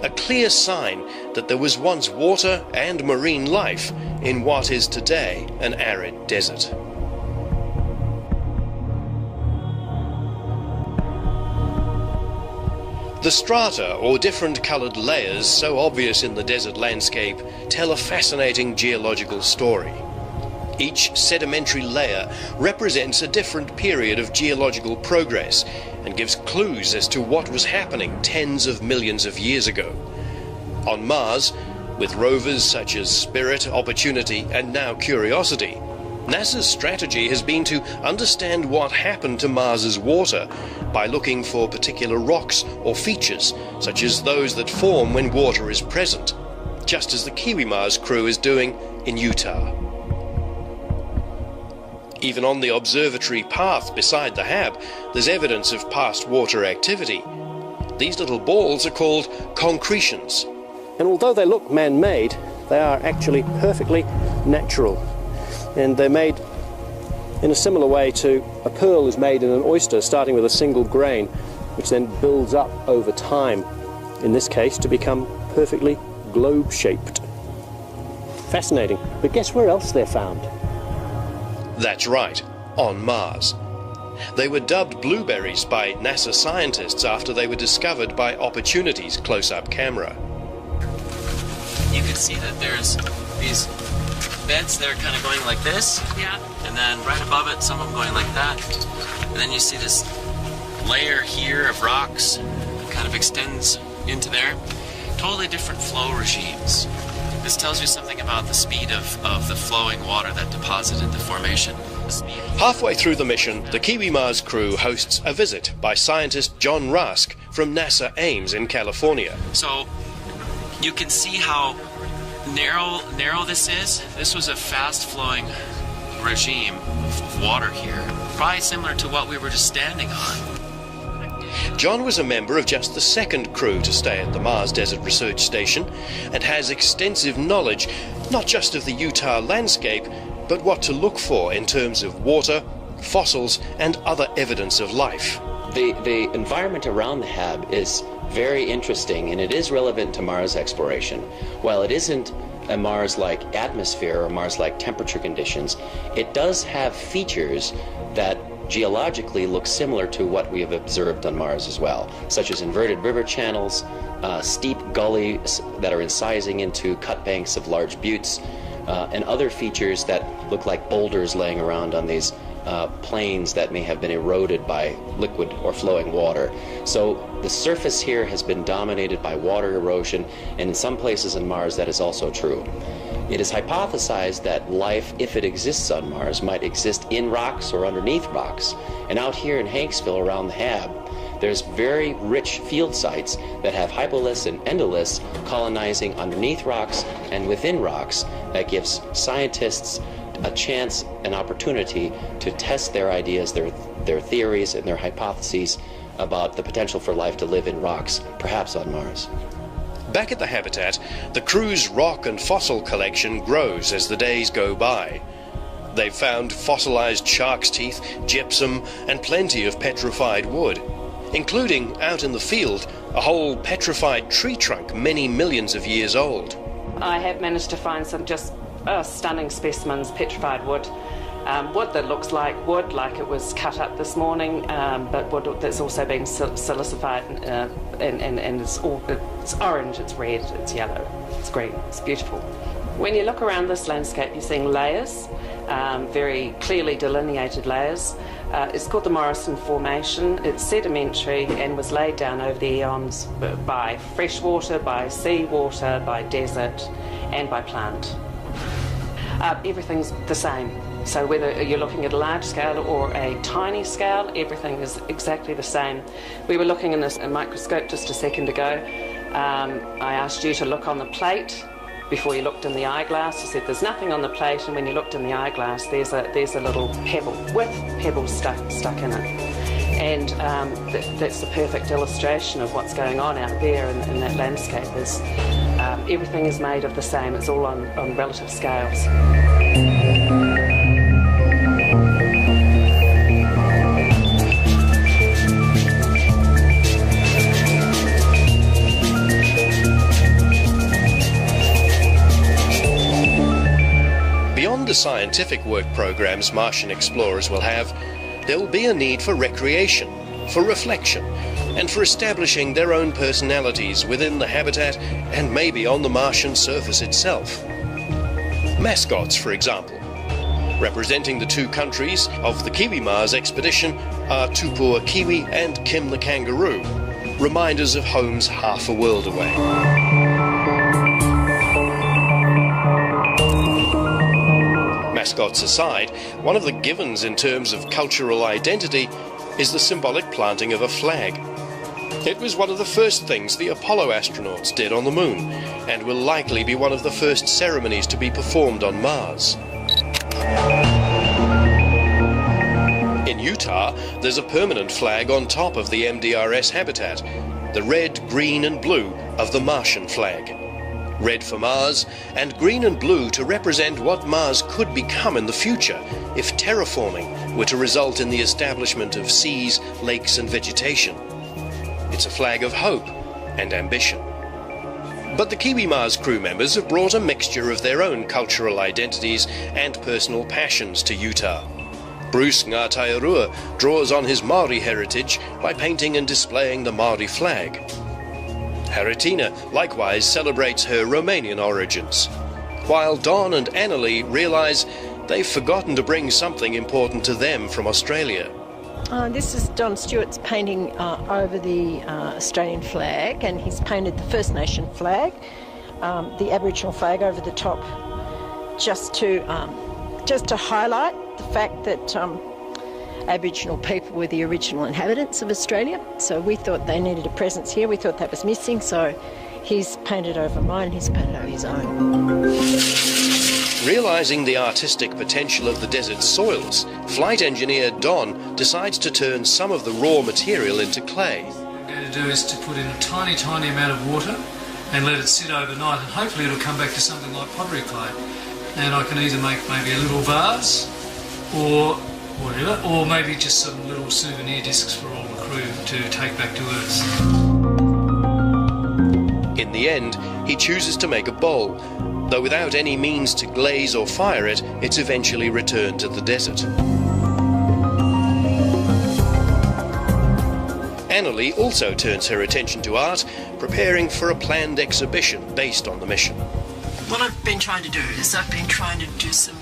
A clear sign that there was once water and marine life in what is today an arid desert. The strata, or different coloured layers so obvious in the desert landscape, tell a fascinating geological story. Each sedimentary layer represents a different period of geological progress and gives clues as to what was happening tens of millions of years ago. On Mars, with rovers such as Spirit, Opportunity, and now Curiosity, NASA's strategy has been to understand what happened to Mars's water by looking for particular rocks or features, such as those that form when water is present, just as the Kiwi Mars crew is doing in Utah. Even on the observatory path beside the HAB, there's evidence of past water activity. These little balls are called concretions. And although they look man-made, they are actually perfectly natural. And they're made in a similar way to a pearl is made in an oyster, starting with a single grain, which then builds up over time, in this case, to become perfectly globe-shaped. Fascinating. But guess where else they're found? That's right, on Mars. They were dubbed blueberries by NASA scientists after they were discovered by Opportunity's close-up camera. You can see that there's these beds that are kind of going like this, yeah, and then right above it, some of them going like that, and then you see this layer here of rocks that kind of extends into there. Totally different flow regimes. This tells you something about the speed of the flowing water that deposited the formation. Halfway through the mission, the Kiwi Mars crew hosts a visit by scientist John Rusk from NASA Ames in California. So you can see how narrow this is. This was a fast-flowing regime of water here, probably similar to what we were just standing on. John was a member of just the second crew to stay at the Mars Desert Research Station and has extensive knowledge not just of the Utah landscape, but what to look for in terms of water, fossils, and other evidence of life. The environment around the HAB is very interesting, and it is relevant to Mars exploration. While it isn't a Mars-like atmosphere or Mars-like temperature conditions, it does have features that geologically look similar to what we have observed on Mars as well, such as inverted river channels, steep gullies that are incising into cut banks of large buttes, and other features that look like boulders laying around on these plains that may have been eroded by liquid or flowing water. So the surface here has been dominated by water erosion, and in some places on Mars that is also true. It is hypothesized that life, if it exists on Mars, might exist in rocks or underneath rocks. And out here in Hanksville around the HAB, there's very rich field sites that have hypoliths and endoliths colonizing underneath rocks and within rocks. That gives scientists a chance, an opportunity to test their ideas, their theories, and their hypotheses about the potential for life to live in rocks, perhaps on Mars. Back at the habitat, the crew's rock and fossil collection grows as the days go by. They've found fossilized shark's teeth, gypsum, and plenty of petrified wood, including, out in the field, a whole petrified tree trunk many millions of years old. I have managed to find some just stunning specimens, petrified wood. Wood that looks like wood, like it was cut up this morning, but wood that's also been silicified and it's orange, it's red, it's yellow, it's green, it's beautiful. When you look around this landscape, you're seeing layers, very clearly delineated layers. It's called the Morrison Formation. It's sedimentary and was laid down over the eons by freshwater, by seawater, by desert, and by plant. Everything's the same. So whether you're looking at a large scale or a tiny scale, everything is exactly the same. We were looking in a microscope just a second ago. I asked you to look on the plate before you looked in the eyeglass. You said there's nothing on the plate, and when you looked in the eyeglass, there's a little pebble with pebbles stuck in it. And that's the perfect illustration of what's going on out there in that landscape. Is everything is made of the same. It's all on relative scales. Beyond the scientific work programs Martian explorers will have, there will be a need for recreation, for reflection, and for establishing their own personalities within the habitat and maybe on the Martian surface itself. Mascots, for example. Representing the two countries of the Kiwi Mars expedition are Tupua Kiwi and Kim the kangaroo, reminders of homes half a world away. Mascots aside, one of the givens in terms of cultural identity is the symbolic planting of a flag. It was one of the first things the Apollo astronauts did on the moon, and will likely be one of the first ceremonies to be performed on Mars. In Utah, there's a permanent flag on top of the MDRS habitat, the red, green and blue of the Martian flag. Red for Mars, and green and blue to represent what Mars could become in the future if terraforming were to result in the establishment of seas, lakes and vegetation. It's a flag of hope and ambition. But the Kiwi Mars crew members have brought a mixture of their own cultural identities and personal passions to Utah. Bruce Ngātairua draws on his Māori heritage by painting and displaying the Māori flag. Haritina likewise celebrates her Romanian origins, while Don and Annalie realise they've forgotten to bring something important to them from Australia. This is Don Stewart's painting over the Australian flag, and he's painted the First Nation flag, the Aboriginal flag over the top, just to highlight the fact that Aboriginal people were the original inhabitants of Australia, so we thought they needed a presence here. We thought that was missing, so he's painted over mine, he's painted over his own. Realising the artistic potential of the desert soils, flight engineer Don decides to turn some of the raw material into clay. What I'm going to do is to put in a tiny, tiny amount of water and let it sit overnight, and hopefully it'll come back to something like pottery clay. And I can either make maybe a little vase or whatever, or maybe just some little souvenir discs for all the crew to take back to Earth. In the end, he chooses to make a bowl, though without any means to glaze or fire it, it's eventually returned to the desert. Annalie also turns her attention to art, preparing for a planned exhibition based on the mission. What I've been trying to do is I've been trying to do some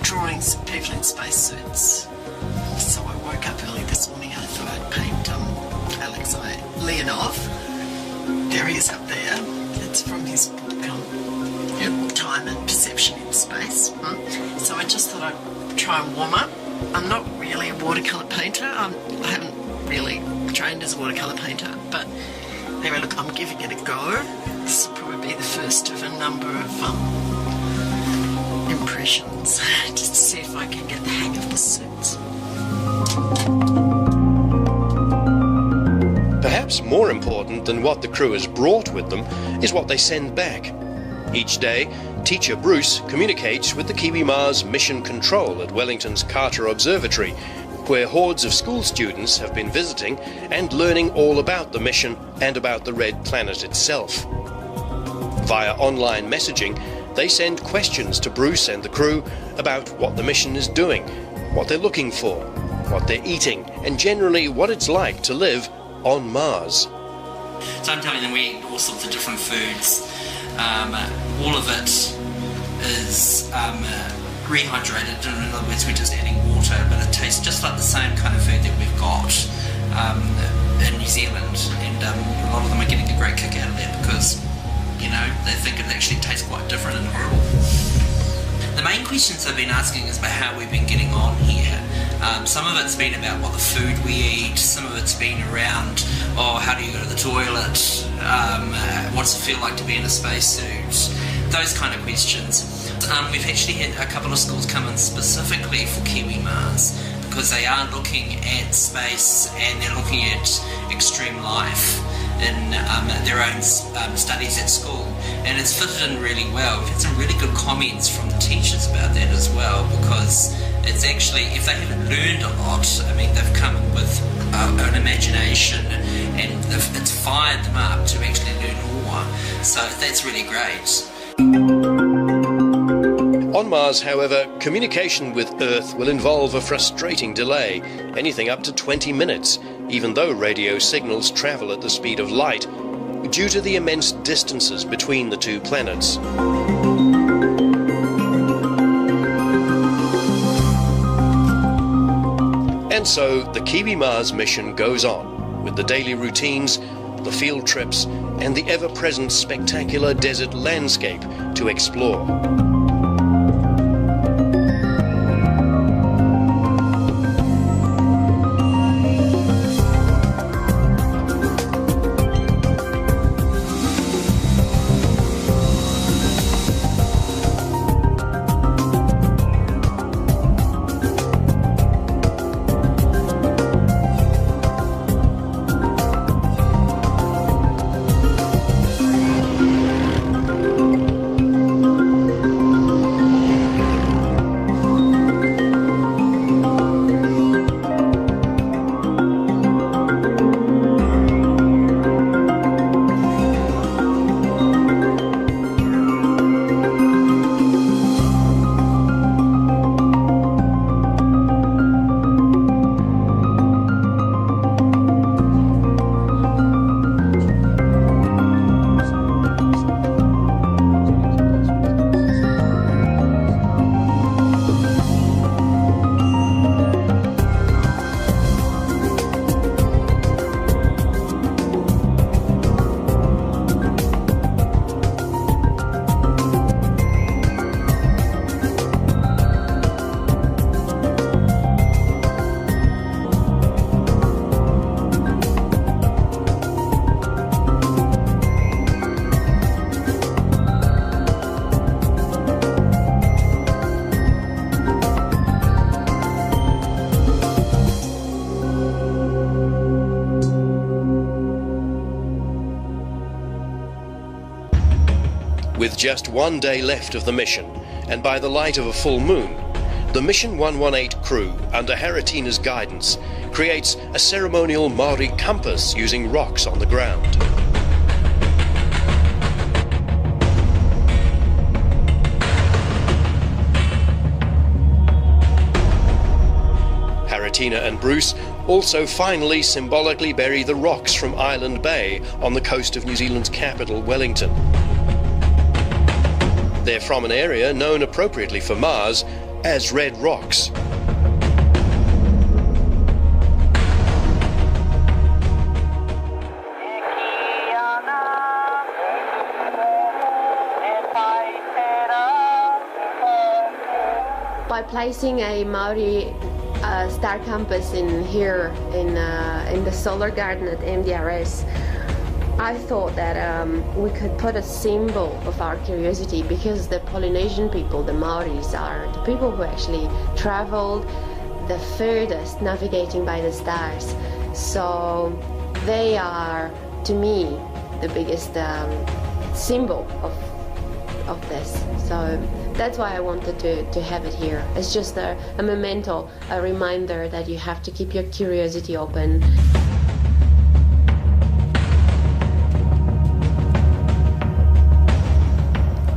drawings of people in spacesuits. So I woke up early this morning and I thought I'd paint Alexei Leonov. There he is up there. It's from his book, Time and Perception in Space. So I just thought I'd try and warm up. I'm not really a watercolour painter. I haven't really trained as a watercolour painter, but anyway, look, I'm giving it a go. This will probably be the first of a number of impressions, just to see if I can get the hang of the suits. Perhaps more important than what the crew has brought with them is what they send back. Each day, teacher Bruce communicates with the Kiwi Mars Mission Control at Wellington's Carter Observatory, where hordes of school students have been visiting and learning all about the mission and about the Red Planet itself. Via online messaging, they send questions to Bruce and the crew about what the mission is doing, what they're looking for, what they're eating, and generally what it's like to live on Mars. So I'm telling them we eat all sorts of different foods. All of it is rehydrated. In other words, we're just adding water, but it tastes just like the same kind of food that we've got in New Zealand. And a lot of them are getting a great kick out of that because, you know, they think it actually tastes quite different and horrible. The main questions they've been asking is about how we've been getting on here. Some of it's been about what the food we eat, some of it's been around, how do you go to the toilet, what does it feel like to be in a spacesuit, those kind of questions. We've actually had a couple of schools come in specifically for Kiwi Mars because they are looking at space and they're looking at extreme life in their own studies at school, and it's fitted in really well. We've had some really good comments from the teachers about that as well, because it's actually, if they haven't learned a lot, I mean, they've come with an imagination and it's fired them up to actually learn more, so that's really great. On Mars, however, communication with Earth will involve a frustrating delay, anything up to 20 minutes, even though radio signals travel at the speed of light, due to the immense distances between the two planets. And so the Kiwi Mars mission goes on, with the daily routines, the field trips, and the ever-present spectacular desert landscape to explore. With just 1 day left of the mission, and by the light of a full moon, the Mission 118 crew, under Haritina's guidance, creates a ceremonial Maori compass using rocks on the ground. Haritina and Bruce also finally symbolically bury the rocks from Island Bay on the coast of New Zealand's capital, Wellington. They're from an area known appropriately for Mars as Red Rocks. By placing a Maori star compass in here in the solar garden at MDRS, I thought that we could put a symbol of our curiosity, because the Polynesian people, the Maoris, are the people who actually traveled the furthest navigating by the stars. So they are, to me, the biggest symbol of this. So that's why I wanted to have it here. It's just a memento, a reminder that you have to keep your curiosity open.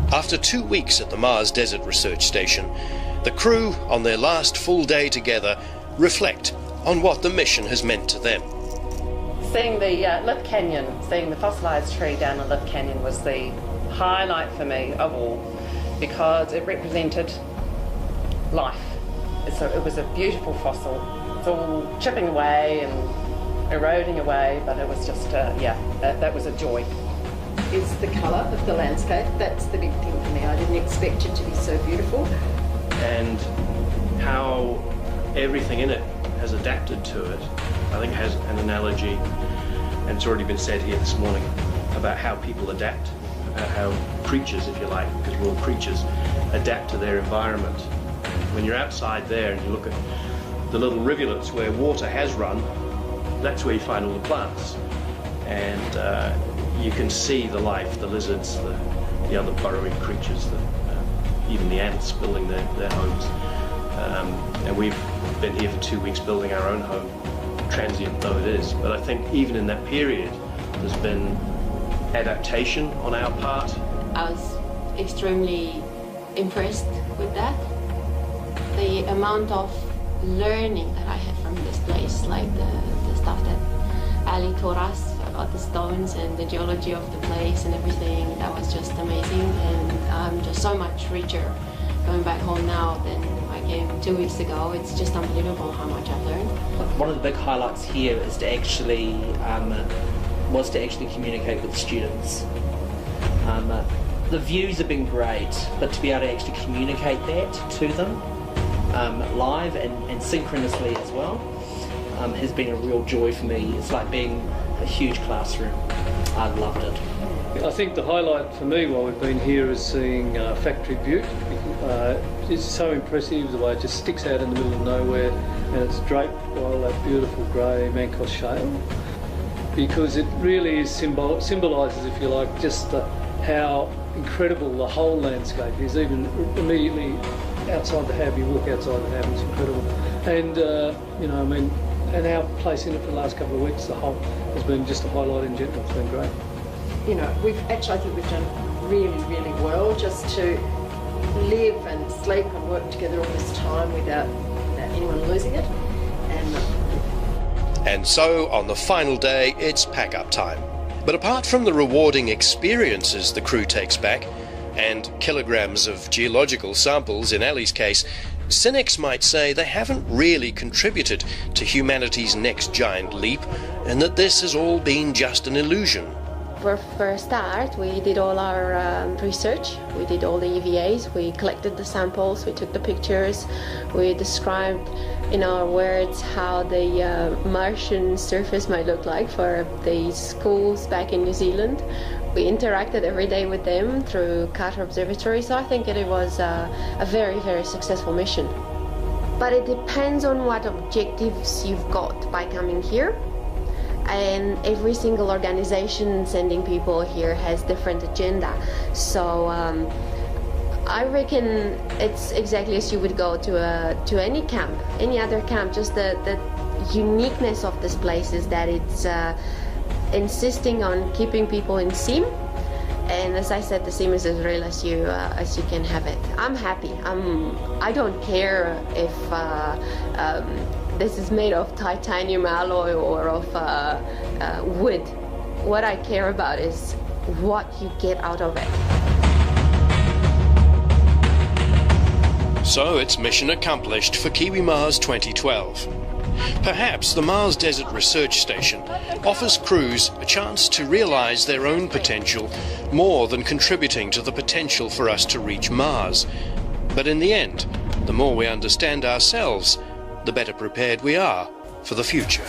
After 2 weeks at the Mars Desert Research Station, the crew, on their last full day together, reflect on what the mission has meant to them. Seeing the Lift Canyon, seeing the fossilised tree down the Lift Canyon was the highlight for me of all, because it represented life. It was a beautiful fossil. It's all chipping away and eroding away, but it was just, that was a joy. Is the colour of the landscape. That's the big thing for me. I didn't expect it to be so beautiful. And how everything in it has adapted to it, I think has an analogy, and it's already been said here this morning, about how people adapt, about how creatures, if you like, because we're all creatures, adapt to their environment. When you're outside there and you look at the little rivulets where water has run, that's where you find all the plants. And you can see the life, the lizards, the other burrowing creatures, even the ants building their homes. And we've been here for 2 weeks building our own home, transient though it is. But I think even in that period, there's been adaptation on our part. I was extremely impressed with that. The amount of learning that I had from this place, like the stuff that Ali taught us about the stones and the geology of the place and everything, that was just amazing. And I'm just so much richer going back home now than I came 2 weeks ago. It's just unbelievable how much I've learned. One of the big highlights here is to actually communicate with students. The views have been great, but to be able to actually communicate that to them live and synchronously as well has been a real joy for me. It's like being a huge classroom. I loved it. I think the highlight for me while we've been here is seeing Factory Butte. It's so impressive the way it just sticks out in the middle of nowhere, and it's draped by all that beautiful grey Mancos shale, because it really is symbolises, if you like, just how incredible the whole landscape is. Even immediately outside the hab, you walk outside the hab, it's incredible. And and our place in it for the last couple of weeks, the whole has been just a highlight in general. It's been great. I think we've done really, really well just to live and sleep and work together all this time without anyone losing it. And so, on the final day, it's pack-up time. But apart from the rewarding experiences the crew takes back, and kilograms of geological samples in Ali's case, cynics might say they haven't really contributed to humanity's next giant leap, and that this has all been just an illusion. For a start, we did all our research, we did all the EVAs, we collected the samples, we took the pictures, we described in our words how the Martian surface might look like for the schools back in New Zealand. We interacted every day with them through Carter Observatory, so I think it was a very, very successful mission. But it depends on what objectives you've got by coming here. And every single organization sending people here has different agenda. So I reckon it's exactly as you would go to any camp, any other camp. Just the uniqueness of this place is that it's insisting on keeping people in SIM. And as I said, the SIM is as real as you can have it. I'm happy. I don't care if this is made of titanium alloy or of wood. What I care about is what you get out of it. So it's mission accomplished for Kiwi Mars 2012. Perhaps the Mars Desert Research Station offers crews a chance to realise their own potential more than contributing to the potential for us to reach Mars. But in the end, the more we understand ourselves, the better prepared we are for the future.